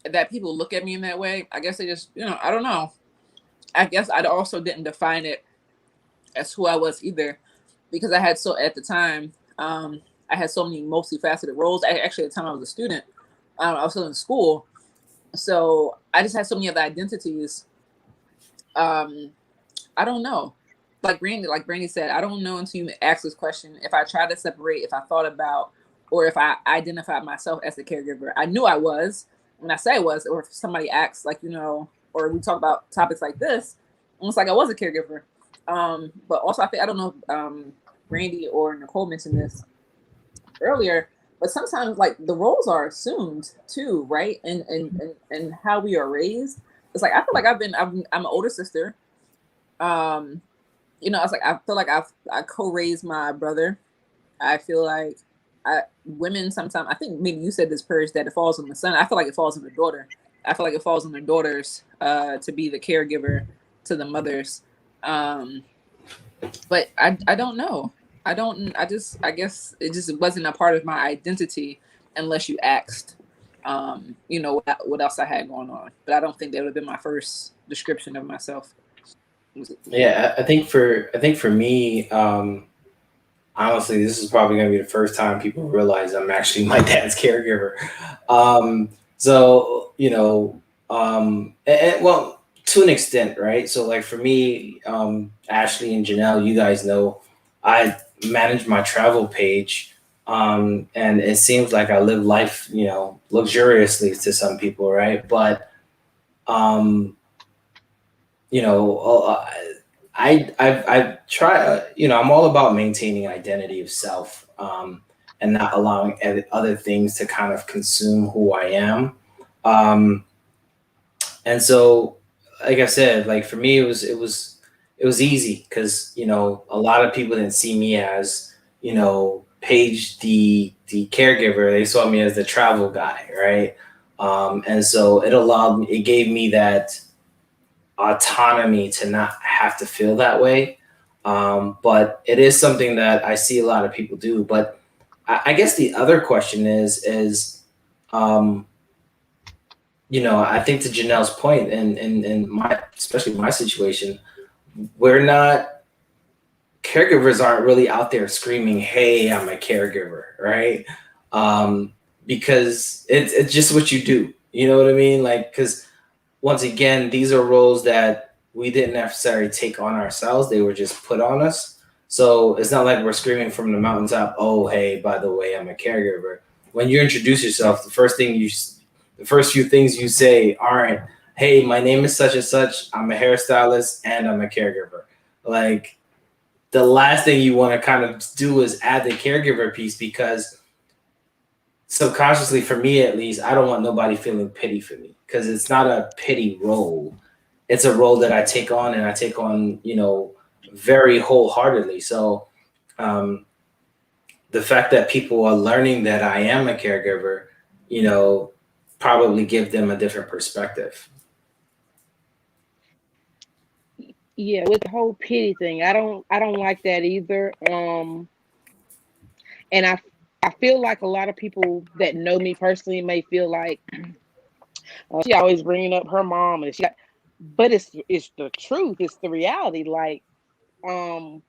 That people look at me in that way. I guess they just, I don't know. I guess I also didn't define it as who I was either, because I had at the time, I had so many multifaceted roles. Actually, at the time I was a student, I was still in school, so I just had so many other identities. I don't know. Like Brandy said, I don't know until you ask this question. If I try to separate, if I thought about, or if I identified myself as the caregiver, I knew I was. When I say I was, or if somebody asks, like, or we talk about topics like this, almost like I was a caregiver. But also, I don't know if Brandy or Nicole mentioned this earlier, but sometimes like the roles are assumed too, right? And how we are raised. It's like I feel like I'm an older sister. It's like I feel like I co-raised my brother. I feel like women sometimes, I think maybe you said this, Purge, that it falls on the son. I feel like it falls on the daughter. I feel like it falls on the daughters to be the caregiver to the mothers. But I don't know. I guess it just wasn't a part of my identity unless you asked, what else I had going on. But I don't think that would have been my first description of myself. Yeah, I think for me, honestly, this is probably going to be the first time people realize I'm actually my dad's caregiver. So well, to an extent, right? So like for me, Ashley and Janelle, you guys know, I manage my travel page, and it seems like I live life, luxuriously to some people, right? But you know, I've tried. I'm all about maintaining identity of self, and not allowing other things to kind of consume who I am. And so, like I said, like for me, it was easy because a lot of people didn't see me as Paige the caregiver. They saw me as the travel guy, right? And so it gave me that autonomy to not have to feel that way. But it is something that I see a lot of people do. But I guess the other question is, you know, I think to Janelle's point, and my, especially my situation, we're not, caregivers aren't really out there screaming, "Hey, I'm a caregiver," right? Because it's just what you do. You know what I mean? Like, because once again, these are roles that we didn't necessarily take on ourselves; they were just put on us. So it's not like we're screaming from the mountaintop, "Oh, hey, by the way, I'm a caregiver." When you introduce yourself, the first few things you say aren't, "Hey, my name is such and such. I'm a hairstylist and I'm a caregiver." Like, the last thing you want to kind of do is add the caregiver piece, because subconsciously, for me at least, I don't want nobody feeling pity for me, because it's not a pity role. It's a role that I take on, and I take on, you know, very wholeheartedly. So the fact that people are learning that I am a caregiver, you know, probably give them a different perspective. Yeah, with the whole pity thing, I don't like that either. And I feel like a lot of people that know me personally may feel like she always bringing up her mom, and but it's the truth, it's the reality. Like, um,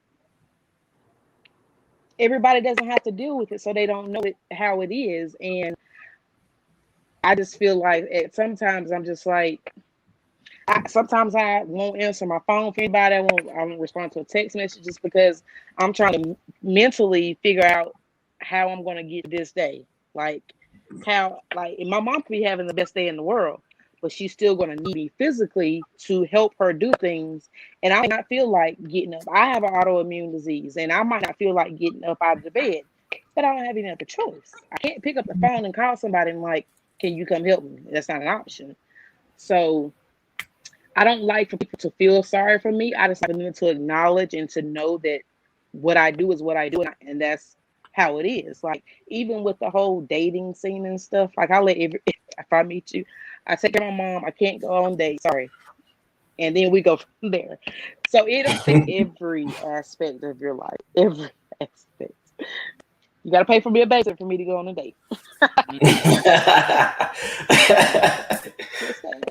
everybody doesn't have to deal with it, so they don't know it how it is. And I just feel like sometimes I'm just like, sometimes I won't answer my phone for anybody. I won't respond to a text message, just because I'm trying to mentally figure out how I'm going to get this day. Like, and my mom could be having the best day in the world, but she's still going to need me physically to help her do things. And I might not feel like getting up. I have an autoimmune disease, and I might not feel like getting up out of the bed, but I don't have any other choice. I can't pick up the phone and call somebody and like, can you come help me? That's not an option. So I don't like for people to feel sorry for me. I just like them to acknowledge and to know that what I do is what I do, and that's how it is. Like, even with the whole dating scene and stuff, like, if I meet you, I take care of my mom. I can't go on dates, sorry, and then we go from there. So it affects every aspect of your life, every aspect. You got to pay for me a babysitter for me to go on a date. Just saying.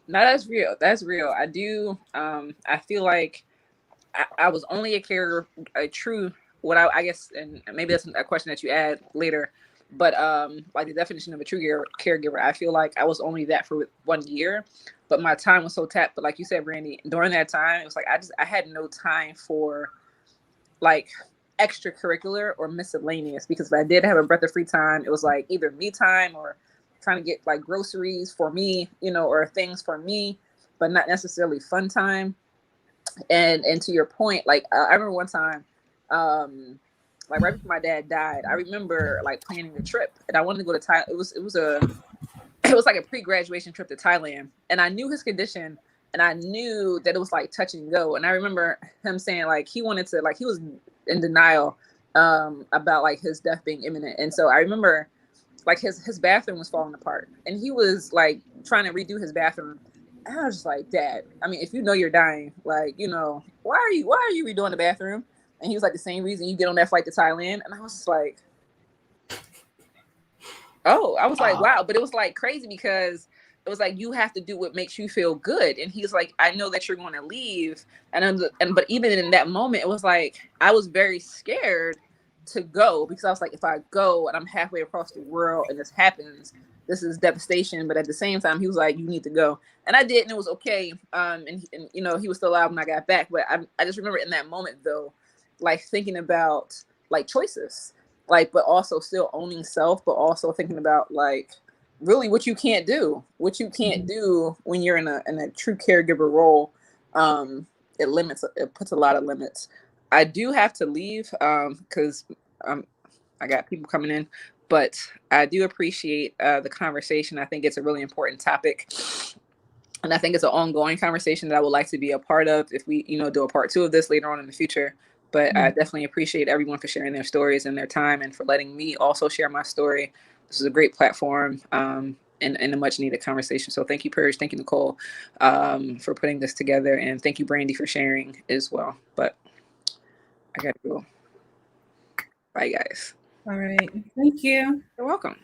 No, that's real. That's real. I do. I feel like I was only a true, I guess, and maybe that's a question that you add later, but like the definition of a true caregiver, I feel like I was only that for 1 year, but my time was so tapped. But like you said, Brandy, during that time, it was like I had no time for like extracurricular or miscellaneous, because if I did have a breath of free time, it was like either me time or trying to get like groceries for me, you know, or things for me, but not necessarily fun time. And to your point, like I remember one time, like right before my dad died, I remember like planning the trip, and I wanted to go to Thailand. It was like a pre-graduation trip to Thailand, and I knew his condition, and I knew that it was like touch and go. And I remember him saying like he wanted to, like he was in denial about like his death being imminent. And so I remember like his bathroom was falling apart, and he was like trying to redo his bathroom. And I was just like, Dad, I mean, if you know you're dying, like, you know, why are you redoing the bathroom? And he was like, the same reason you get on that flight to Thailand. And I was just like, oh, I was like, wow. But it was like crazy, because it was like, you have to do what makes you feel good. And he's like, I know that you're going to leave. But even in that moment, it was like, I was very scared to go, because I was like, if I go and I'm halfway across the world and this happens, this is devastation. But at the same time, he was like, you need to go. And I did, and it was okay. And you know, he was still alive when I got back. But I just remember in that moment, though, like thinking about like choices, like, but also still owning self, but also thinking about like really what you can't do when you're in a true caregiver role. It puts a lot of limits. I do have to leave because I got people coming in, but I do appreciate the conversation. I think it's a really important topic, and I think it's an ongoing conversation that I would like to be a part of if we, you know, do a part 2 of this later on in the future. But I definitely appreciate everyone for sharing their stories and their time, and for letting me also share my story. This is a great platform. And and a much needed conversation. So thank you, Purge. Thank you, Nicole, for putting this together. And thank you, Brandy, for sharing as well. But I got to go. Bye, guys. All right. Thank you. You're welcome.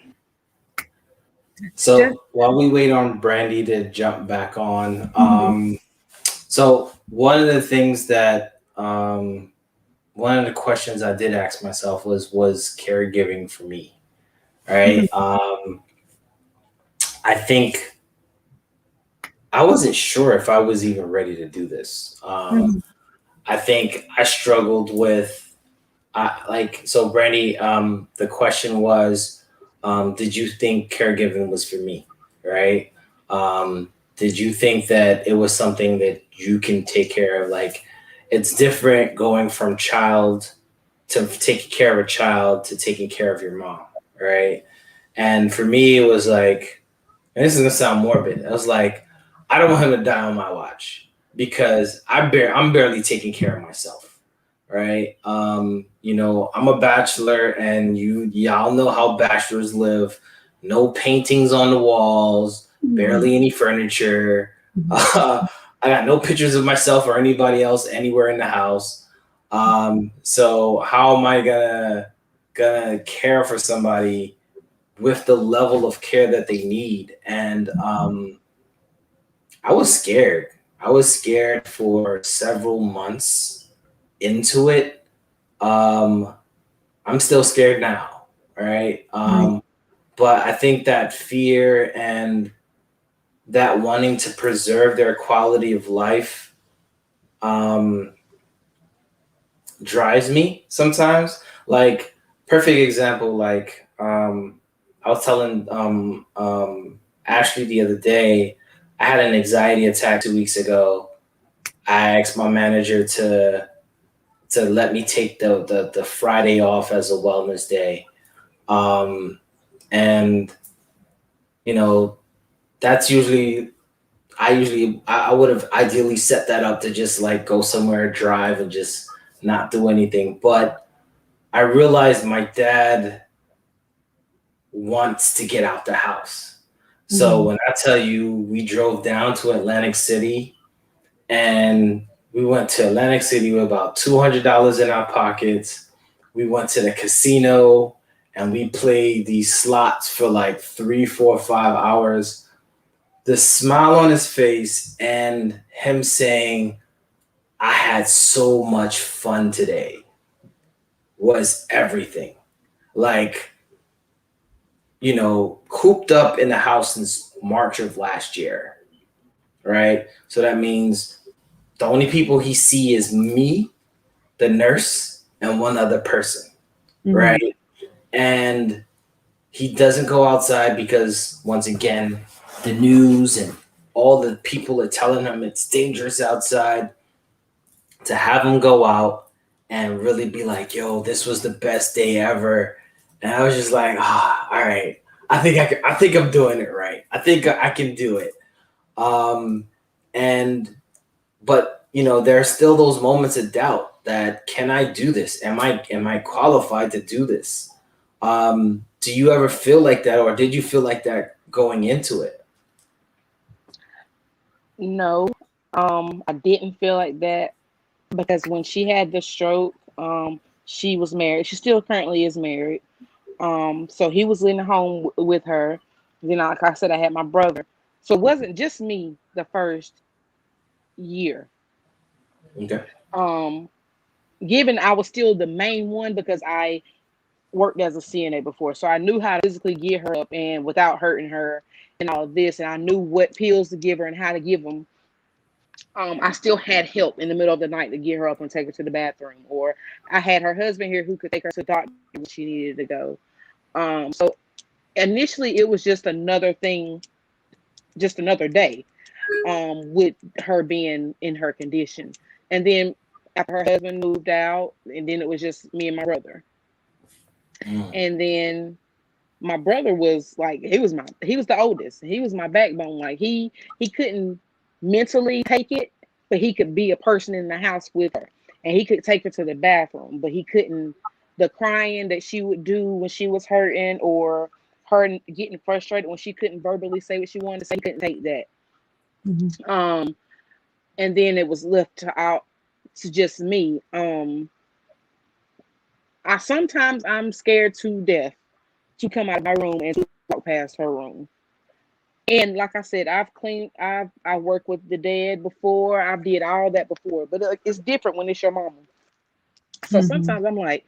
So while we wait on Brandy to jump back on, so one of the things that one of the questions I did ask myself was caregiving for me, right? I think I wasn't sure if I was even ready to do this. I think I struggled with, so Brandy, the question was, did you think caregiving was for me, right? Did you think that it was something that you can take care of? Like, it's different going from child to taking care of a child to taking care of your mom, right? And for me, it was like, and this is gonna sound morbid. I was like, I don't want him to die on my watch because I'm barely taking care of myself, right? You know, I'm a bachelor, and y'all know how bachelors live. No paintings on the walls, barely any furniture. I got no pictures of myself or anybody else anywhere in the house. So how am I gonna care for somebody with the level of care that they need? And I was scared. I was scared for several months into it. I'm still scared now, right? But I think that fear and that wanting to preserve their quality of life drives me sometimes. Like, perfect example, like I was telling Ashley the other day, I had an anxiety attack 2 weeks ago. I asked my manager to let me take the Friday off as a wellness day. And you know, that's usually I would have ideally set that up to just like go somewhere, drive, and just not do anything. But I realized my dad wants to get out the house. So when I tell you, we drove down to Atlantic City, and we went to Atlantic City with about $200 in our pockets. We went to the casino and we played these slots for like 3, 4, 5 hours. The smile on his face and him saying, I had so much fun today, was everything. Like, you know, cooped up in the house since March of last year, right? So that means the only people he see is me, the nurse, and one other person, right? And he doesn't go outside because, once again, the news and all the people are telling him it's dangerous outside. To have him go out and really be like, yo, this was the best day ever. And I was just like, all right, I think I'm doing it right. I think I can do it. But you know, there are still those moments of doubt that, can I do this? Am I qualified to do this? Do you ever feel like that, or did you feel like that going into it? No, I didn't feel like that because when she had the stroke, she was married. She still currently is married. So he was in the home with her. Then, like I said, I had my brother. So it wasn't just me the first year. Okay. Given I was still the main one because I worked as a CNA before, so I knew how to physically get her up and without hurting her and all of this, and I knew what pills to give her and how to give them. I still had help in the middle of the night to get her up and take her to the bathroom, or I had her husband here who could take her to the doctor when she needed to go. So initially it was just another thing, just another day, with her being in her condition. And then after her husband moved out, and then it was just me and my brother. And then my brother was like, he was the oldest. He was my backbone. Like he couldn't mentally take it, but he could be a person in the house with her. And he could take her to the bathroom, but he couldn't, the crying that she would do when she was hurting, or her getting frustrated when she couldn't verbally say what she wanted to say. Couldn't take that. Mhm. And then it was left out to just me. I'm scared to death to come out of my room and to walk past her room. And like I said, I worked with the dead before. I did all that before, but it's different when it's your mama. So Mhm. sometimes I'm like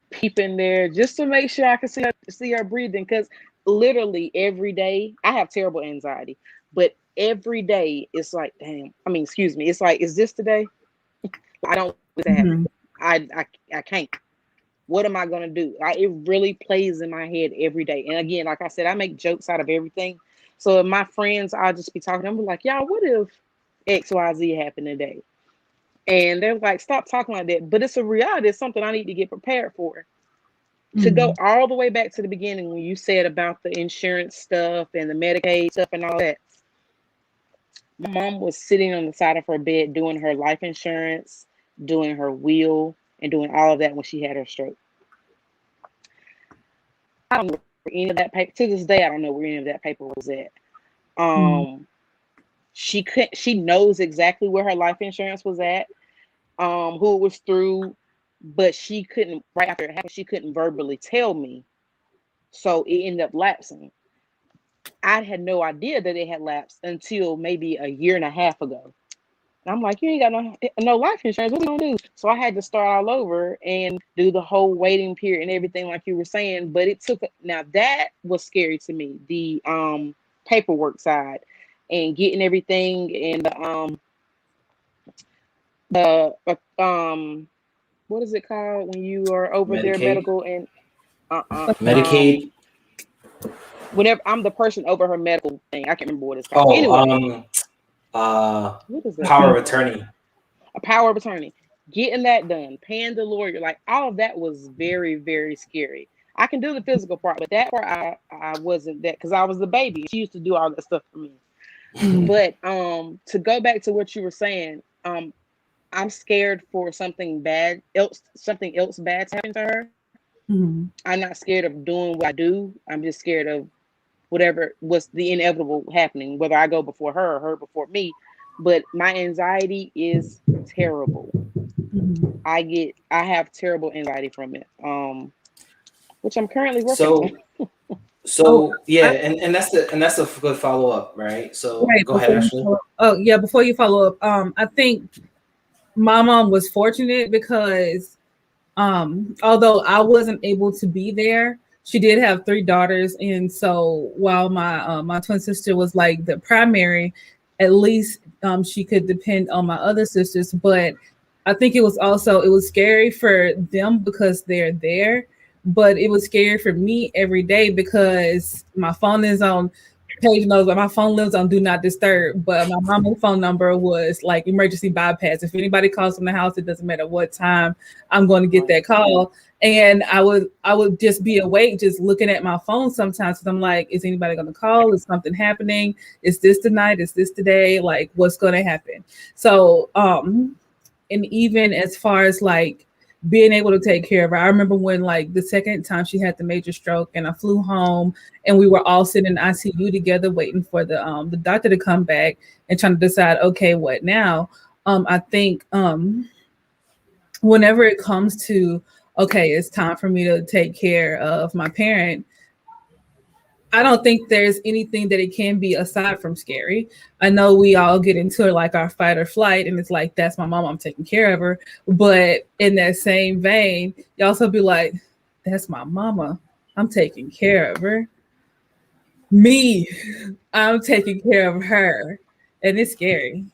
peeping there just to make sure I can see her breathing. Because literally every day I have terrible anxiety, but every day it's like, damn. I mean, excuse me. It's like, is this today? I don't want this to happen. Mhm. I can't. What am I gonna do? It really plays in my head every day. And again, like I said, I make jokes out of everything. So if my friends, I'll just be talking. I'm like, y'all, what if XYZ happened today? And they're like, stop talking like that. But it's a reality. It's something I need to get prepared for. To go Mhm. all the way back to the beginning when you said about the insurance stuff and the Medicaid stuff and all that. My mom was sitting on the side of her bed doing her life insurance, doing her will, and doing all of that when she had her stroke. I don't know where any of that paper, to this day, I don't know where any of that paper was at. Mhm. She knows exactly where her life insurance was at, who it was through, but she couldn't, right after it happened, she couldn't verbally tell me. So it ended up lapsing. I had no idea that it had lapsed until maybe a year and a half ago. And I'm like, you ain't got no life insurance. What are you gonna do? So I had to start all over and do the whole waiting period and everything like you were saying. But now that was scary to me, the paperwork side and getting everything and the what is it called when you are over their Medicaid, medical and Medicaid. whenever I'm the person over her medical thing. I can't remember what it's called. Oh, Anyway, what is that power of called? attorney. A power of attorney. Getting that done, paying the lawyer, like all of that was very, very scary. I can do the physical part, but that part I wasn't that because I was the baby. She used to do all that stuff for me. Mhm. But to go back to what you were saying, I'm scared for something else bad to happen to her. Mhm. I'm not scared of doing what I do. I'm just scared of whatever was the inevitable happening, whether I go before her or her before me. But my anxiety is terrible. Mhm. I have terrible anxiety from it. Which I'm currently working on. So Oh, yeah, I, and that's a good follow up, right? So right go ahead, before you Ashley. follow, oh yeah, before you follow up, I think my mom was fortunate because although I wasn't able to be there, she did have three daughters, and so while my twin sister was like the primary, at least she could depend on my other sisters. But I think it was scary for them because they're there, but it was scary for me every day because my phone is on. Paige knows, but my phone lives on do not disturb. But my mama's phone number was like emergency bypass. If anybody calls from the house, it doesn't matter what time, I'm going to get Right. that call. And I would just be awake, just looking at my phone sometimes because I'm like, is anybody going to call? Is something happening? Is this tonight? Is this today? Like, what's going to happen? So, and even as far as like being able to take care of her, I remember when like the second time she had the major stroke, and I flew home, and we were all sitting in ICU together, waiting for the doctor to come back and trying to decide, okay, what now? I think whenever it comes to okay, it's time for me to take care of my parent, I don't think there's anything that it can be aside from scary. I know we all get into like our fight or flight, and it's like, that's my mom, I'm taking care of her. But in that same vein, you also be like, that's my mama, I'm taking care of her. Me, I'm taking care of her. And it's scary.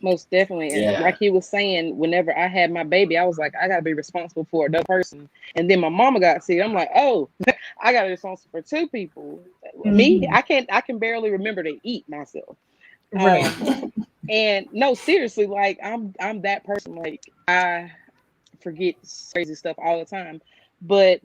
Most definitely. And Yeah. like he was saying, whenever I had my baby, I was like, I gotta be responsible for another person. And then my mama got sick. I'm like, oh, I gotta be responsible for two people. Me, Mhm. I can barely remember to eat myself. Right. Um, and no, seriously, like I'm that person. Like I forget crazy stuff all the time. But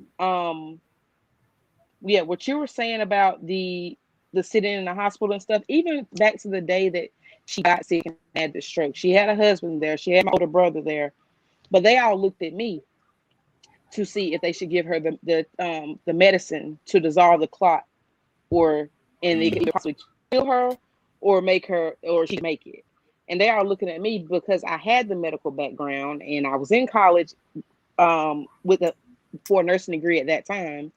yeah, what you were saying about the sitting in the hospital and stuff, even back to the day that she got sick and had the stroke, she had a husband there, she had my older brother there, but they all looked at me to see if they should give her the medicine to dissolve the clot, or and it could either possibly kill her or make her, or she make it. And they are looking at me because I had the medical background and I was in college with a for a nursing degree at that time.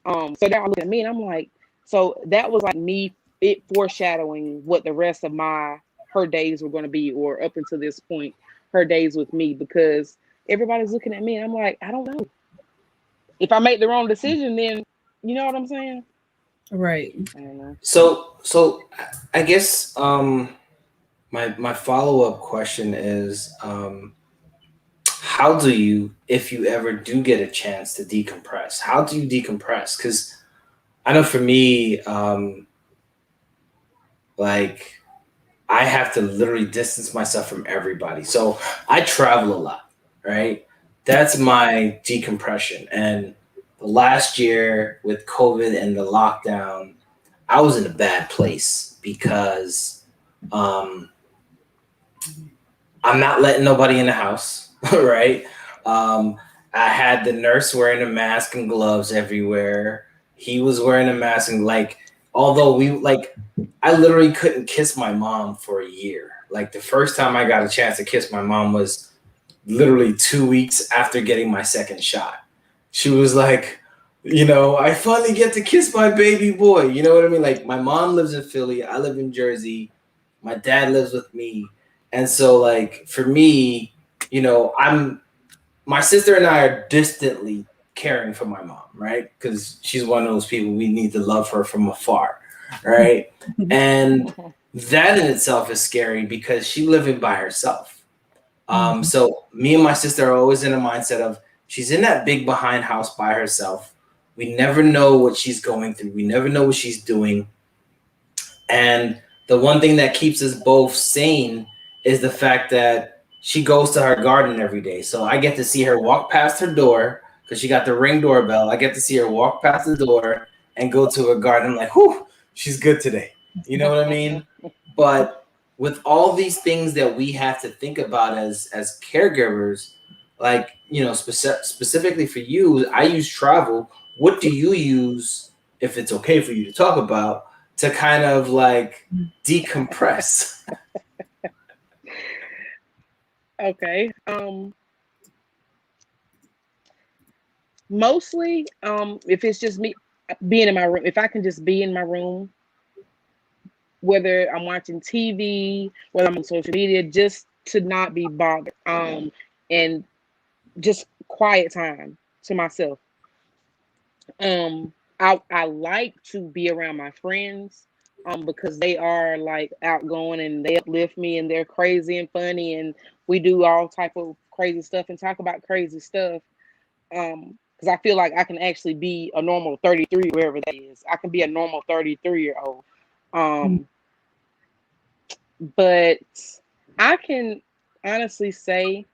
So they're all looking at me and I'm like, so that was like me it foreshadowing what the rest of her days were going to be, or up until this point, her days with me, because everybody's looking at me and I'm like, I don't know. If I make the wrong decision, then you know what I'm saying? Right. I don't know. So I guess my follow-up question is, how do you, if you ever do get a chance to decompress, how do you decompress? Because I know for me, like I have to literally distance myself from everybody. So I travel a lot, right? That's my decompression. And last year with COVID and the lockdown, I was in a bad place because I'm not letting nobody in the house, right? I had the nurse wearing a mask and gloves everywhere. He was wearing a mask and although I literally couldn't kiss my mom for a year. Like the first time I got a chance to kiss my mom was literally 2 weeks after getting my second shot. She was like, I finally get to kiss my baby boy. You know what I mean? Like my mom lives in Philly. I live in Jersey. My dad lives with me. And so like for me, my sister and I are distantly caring for my mom, right? Because she's one of those people, we need to love her from afar, right? And that in itself is scary because she's living by herself. So me and my sister are always in a mindset of she's in that big behind house by herself. We never know what she's going through. We never know what she's doing. And the one thing that keeps us both sane is the fact that she goes to her garden every day. So I get to see her walk past her door because she got the Ring doorbell. I get to see her walk past the door and go to her garden. I'm like, whew, she's good today. You know what I mean? But with all these things that we have to think about as caregivers, like, specifically for you, I use travel. What do you use, if it's okay for you to talk about, to kind of like decompress? Okay. Mostly, if it's just me being in my room, if I can just be in my room, whether I'm watching TV, whether I'm on social media, just to not be bothered, and just quiet time to myself. I like to be around my friends, because they are like outgoing and they uplift me and they're crazy and funny and we do all type of crazy stuff and talk about crazy stuff. Because I feel like I can actually be a normal 33, wherever that is. I can be a normal 33-year-old. But I can honestly say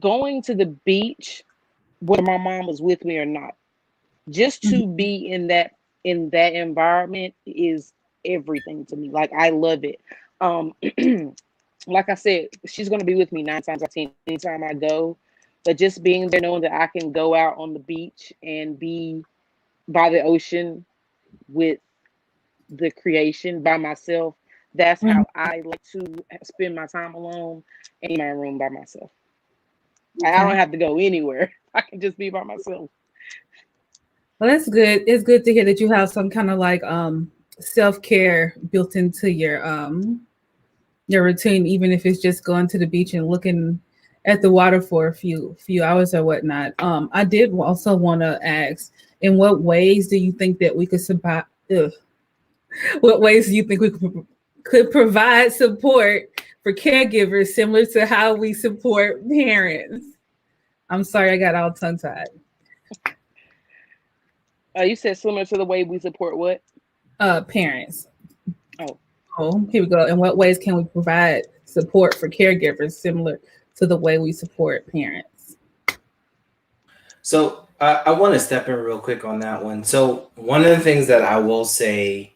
going to the beach, whether my mom was with me or not, just to be in that environment is everything to me. Like I love it. Like I said, she's gonna be with me 9 times out of 10 anytime I go. But just being there, knowing that I can go out on the beach and be by the ocean with the creation by myself, that's how I like to spend my time alone in my room by myself. I don't have to go anywhere. I can just be by myself. Well, that's good. It's good to hear that you have some kind of like self-care built into your routine, even if it's just going to the beach and looking at the water for a few hours or whatnot. I did also want to ask, in what ways do you think that we could survive? What ways do you think we could provide support for caregivers similar to how we support parents? I'm sorry, I got all tongue-tied. You said similar to the way we support what? Parents. Oh, Here we go. In what ways can we provide support for caregivers similar to the way we support parents? So I want to step in real quick on that one. So one of the things that I will say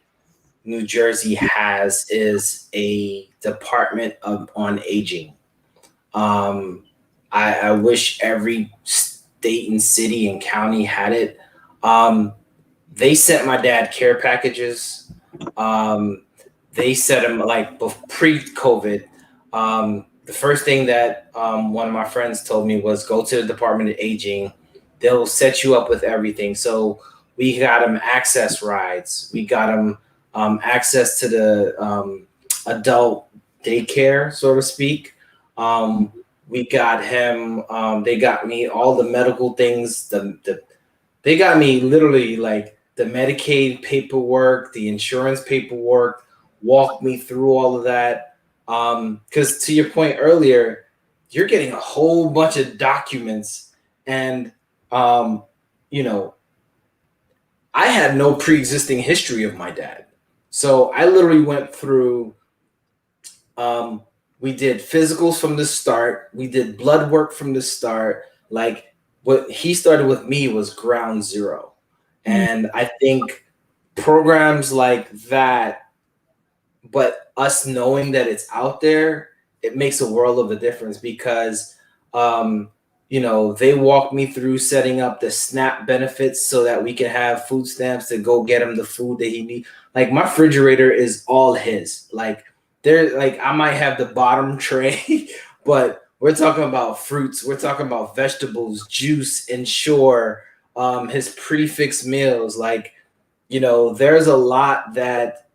New Jersey has is a Department on Aging. I wish every state and city and county had it. They sent my dad care packages. They sent him like pre-COVID. The first thing that one of my friends told me was go to the Department of Aging. They'll set you up with everything. So we got him access rides. We got him access to the adult daycare, so to speak. We got him. They got me all the medical things. They got me literally like the Medicaid paperwork, the insurance paperwork. Walked me through all of that. Because to your point earlier, you're getting a whole bunch of documents, and you know, I had no pre-existing history of my dad, so I literally went through. We did physicals from the start. We did blood work from the start. Like what he started with me was ground zero. And I think programs like that, but us knowing that it's out there, it makes a world of a difference because, they walked me through setting up the SNAP benefits so that we can have food stamps to go get him the food that he needs. Like my refrigerator is all his. Like I might have the bottom tray, but we're talking about fruits. We're talking about vegetables, juice, Ensure, his prefix meals. Like, there's a lot that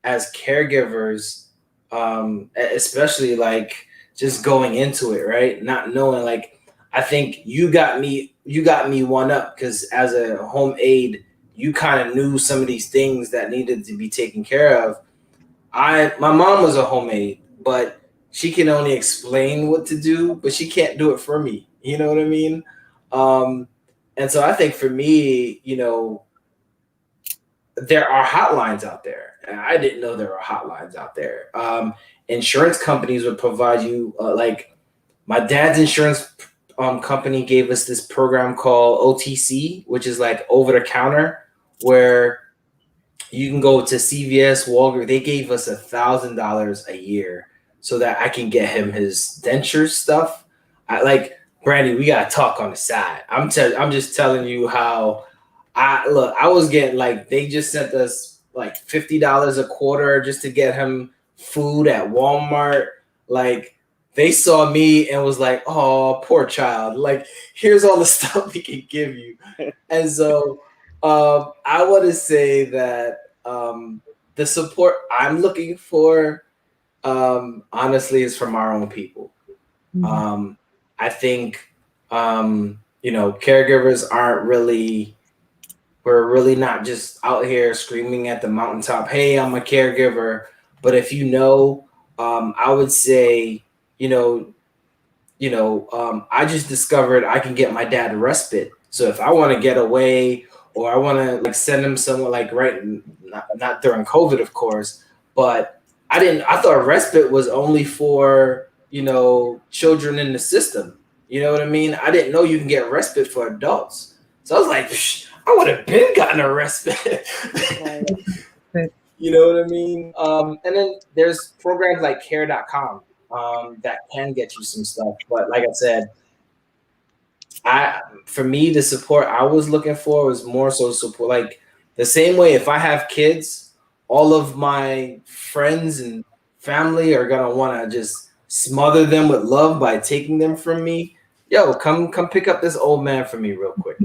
as caregivers, especially like just going into it, right? Not knowing, like, I think you got me one up because as a home aide, you kind of knew some of these things that needed to be taken care of. My mom was a homemaid, but she can only explain what to do, but she can't do it for me. You know what I mean? And so I think for me, there are hotlines out there. And I didn't know there were hotlines out there. Insurance companies would provide you, like my dad's insurance company gave us this program called OTC, which is like over the counter, where you can go to CVS, Walgreens. They gave us $1,000 a year so that I can get him his denture stuff. Brandy, we gotta talk on the side. I'm just telling you how I was getting, like, they just sent us like $50 a quarter just to get him food at Walmart. Like they saw me and was like, oh, poor child. Like, here's all the stuff we can give you. And so I want to say that the support I'm looking for, honestly, is from our own people. I think, caregivers we're really not just out here screaming at the mountaintop, hey, I'm a caregiver. But if I would say, I just discovered I can get my dad respite. So if I want to get away or I want to like send him somewhere, like not during COVID, of course, but I thought respite was only for, children in the system. You know what I mean? I didn't know you can get respite for adults. So I was like, I would have been gotten a respite. You know what I mean? And then there's programs like care.com that can get you some stuff. But like I said, for me, the support I was looking for was more so support. Like the same way, if I have kids, all of my friends and family are going to want to just smother them with love by taking them from me. Yo, come pick up this old man for me real quick.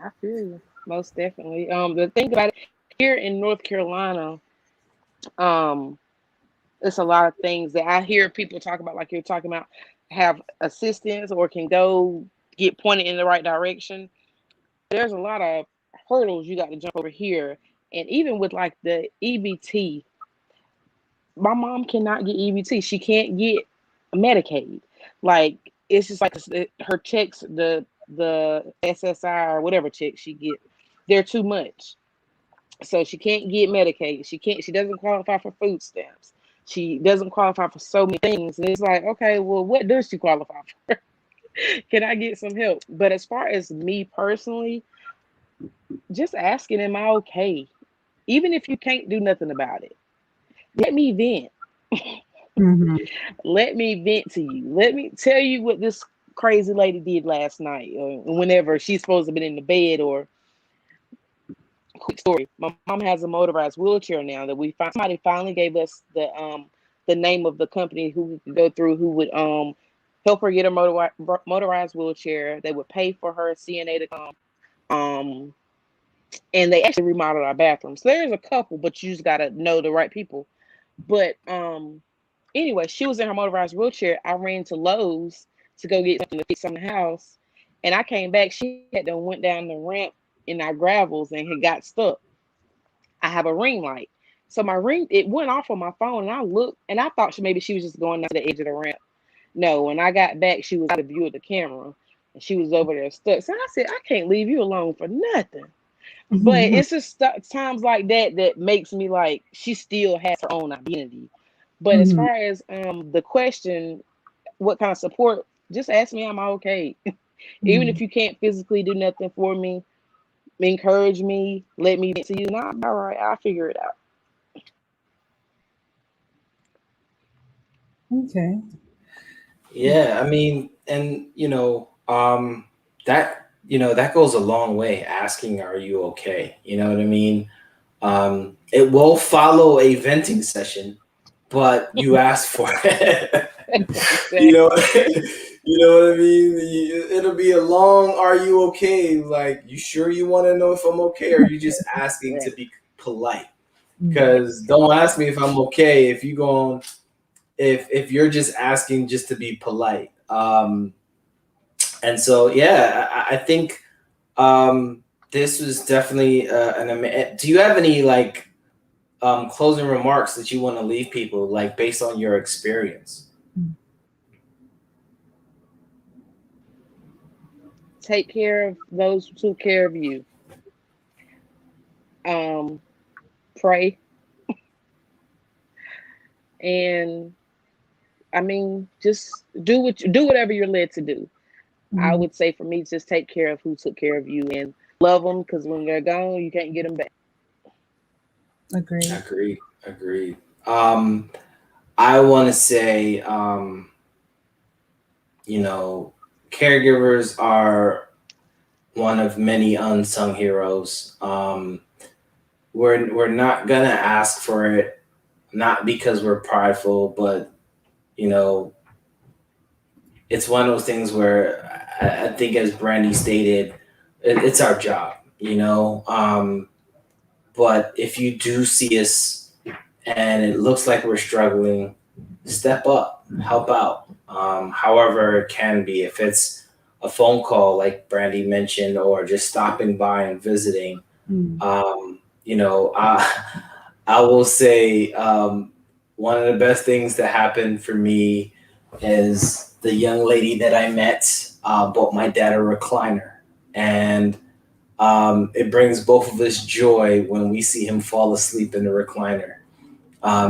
I feel you. Most definitely. The thing about it, here in North Carolina, it's a lot of things that I hear people talk about, like you're talking about, have assistance or can go get pointed in the right direction. There's a lot of hurdles you got to jump over here. And even with like the EBT, my mom cannot get EBT. She can't get Medicaid. Like, it's just like her checks, the SSI or whatever check she get, they're too much. So she can't get Medicaid. She doesn't qualify for food stamps. She doesn't qualify for so many things. And it's like, okay, well, what does she qualify for? Can I get some help? But as far as me personally, just asking, am I okay? Even if you can't do nothing about it, let me vent. Let me vent to you. Let me tell you what this crazy lady did last night, or whenever she's supposed to have been in the bed. Or quick story, my mom has a motorized wheelchair now that somebody finally gave us the name of the company who we could go through, who would help her get a motorized wheelchair. They would pay for her CNA to come. And they actually remodeled our bathroom. So there's a couple, but you just gotta know the right people. But anyway, she was in her motorized wheelchair. I ran to Lowe's to go get something to fix on the house, and I came back. She had to went down the ramp in our gravels and had got stuck. I have a ring light, so my ring, it went off on my phone, and I looked and I thought maybe she was just going down to the edge of the ramp. No, when I got back, she was out of view of the camera, and she was over there stuck. So I said, I can't leave you alone for nothing. But it's just times like that that makes me like, she still has her own identity. But as far as the question, what kind of support, just ask me, am I okay? Even if you can't physically do nothing for me, encourage me, let me get to you. No, I'm all right, I'll figure it out. Okay. Yeah, I mean, and that goes a long way, asking, are you okay? You know what I mean? It will follow a venting session, but you asked for it. you know you know what I mean? It'll be a long, are you okay? Like, you sure you want to know if I'm okay, or are you just asking to be polite? Because don't ask me if I'm okay if you go if you're just asking just to be polite. And so, yeah, I think this was definitely do you have any like closing remarks that you want to leave people, like based on your experience? Take care of those who took care of you. Pray. And I mean, just do whatever you're led to do. I would say for me, just take care of who took care of you and love them, because when they're gone, you can't get them back. Agreed. I want to say, caregivers are one of many unsung heroes. We're not gonna ask for it, not because we're prideful, but it's one of those things where I think, as Brandy stated, it's our job, but if you do see us and it looks like we're struggling, step up, help out, however it can be. If it's a phone call, like Brandy mentioned, or just stopping by and visiting, I will say one of the best things that happened for me is the young lady that I met bought my dad a recliner, and it brings both of us joy when we see him fall asleep in the recliner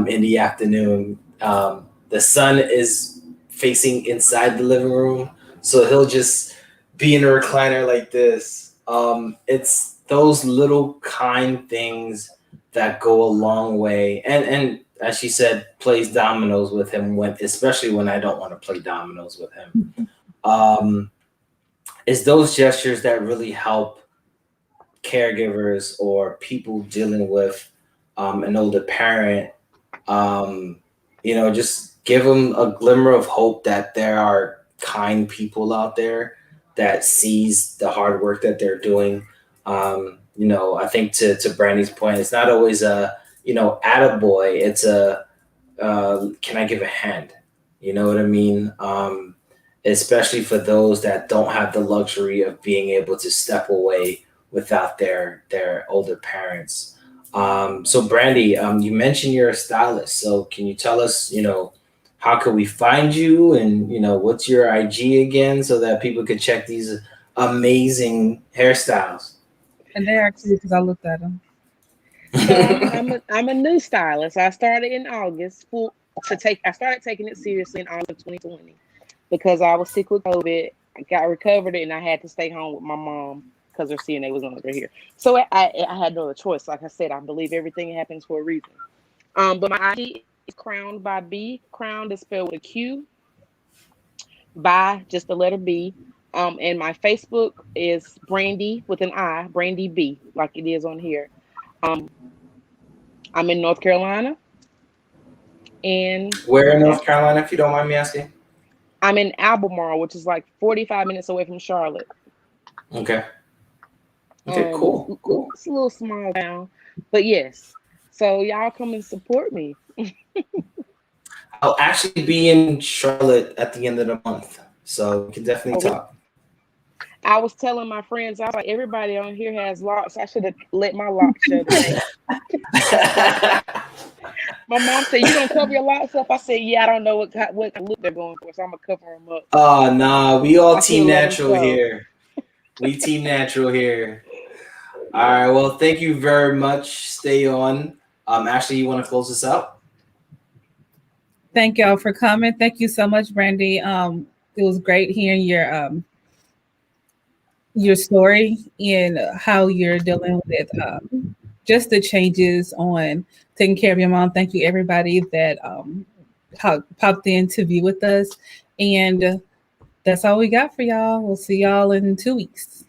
in the afternoon. The sun is facing inside the living room, so he'll just be in a recliner like this. It's those little kind things that go a long way. And as she said, plays dominoes with him, especially when I don't want to play dominoes with him. It's those gestures that really help caregivers or people dealing with an older parent. Just give them a glimmer of hope that there are kind people out there that sees the hard work that they're doing. I think to Brandy's point, it's not always a, attaboy. It's a, can I give a hand? You know what I mean? Especially for those that don't have the luxury of being able to step away without their older parents. So Brandy, you mentioned you're a stylist. So can you tell us, how can we find you, and what's your IG again, so that people could check these amazing hairstyles? And they're actually, because I looked at them. So I'm a new stylist. I started in August I started taking it seriously in August 2020 because I was sick with COVID. I got recovered and I had to stay home with my mom because her CNA was over here. So I had no other choice. Like I said, I believe everything happens for a reason. But my IG is Crowned by B. Crowned is spelled with a Q. by just the letter B. And my Facebook is Brandy with an I, Brandy B, like it is on here. I'm in North Carolina, and Where in North Carolina, if you don't mind me asking? I'm in Albemarle, which is like 45 minutes away from Charlotte. Okay. Okay, cool. It's a little small town, but yes. So y'all come and support me. I'll actually be in Charlotte at the end of the month, so we can definitely talk. I was telling my friends, I was like, everybody on here has locks. I should have let my locks show today. My mom said, "You gonna cover your locks up?" I said, "Yeah, I don't know what look they're going for, so I'm gonna cover them up." Oh, nah, we all team natural here. We team natural here. All right, well, thank you very much. Stay on. Ashley, you want to close this out? Thank y'all for coming. Thank you so much, Brandy. It was great hearing your story and how you're dealing with just the changes on taking care of your mom. Thank you, everybody that popped in to be with us. And that's all we got for y'all. We'll see y'all in 2 weeks.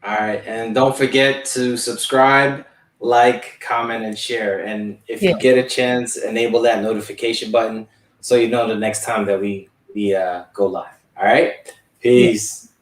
All right, and don't forget to subscribe, like, comment, and share. And if you get a chance, enable that notification button so you know the next time that we go live. All right, peace.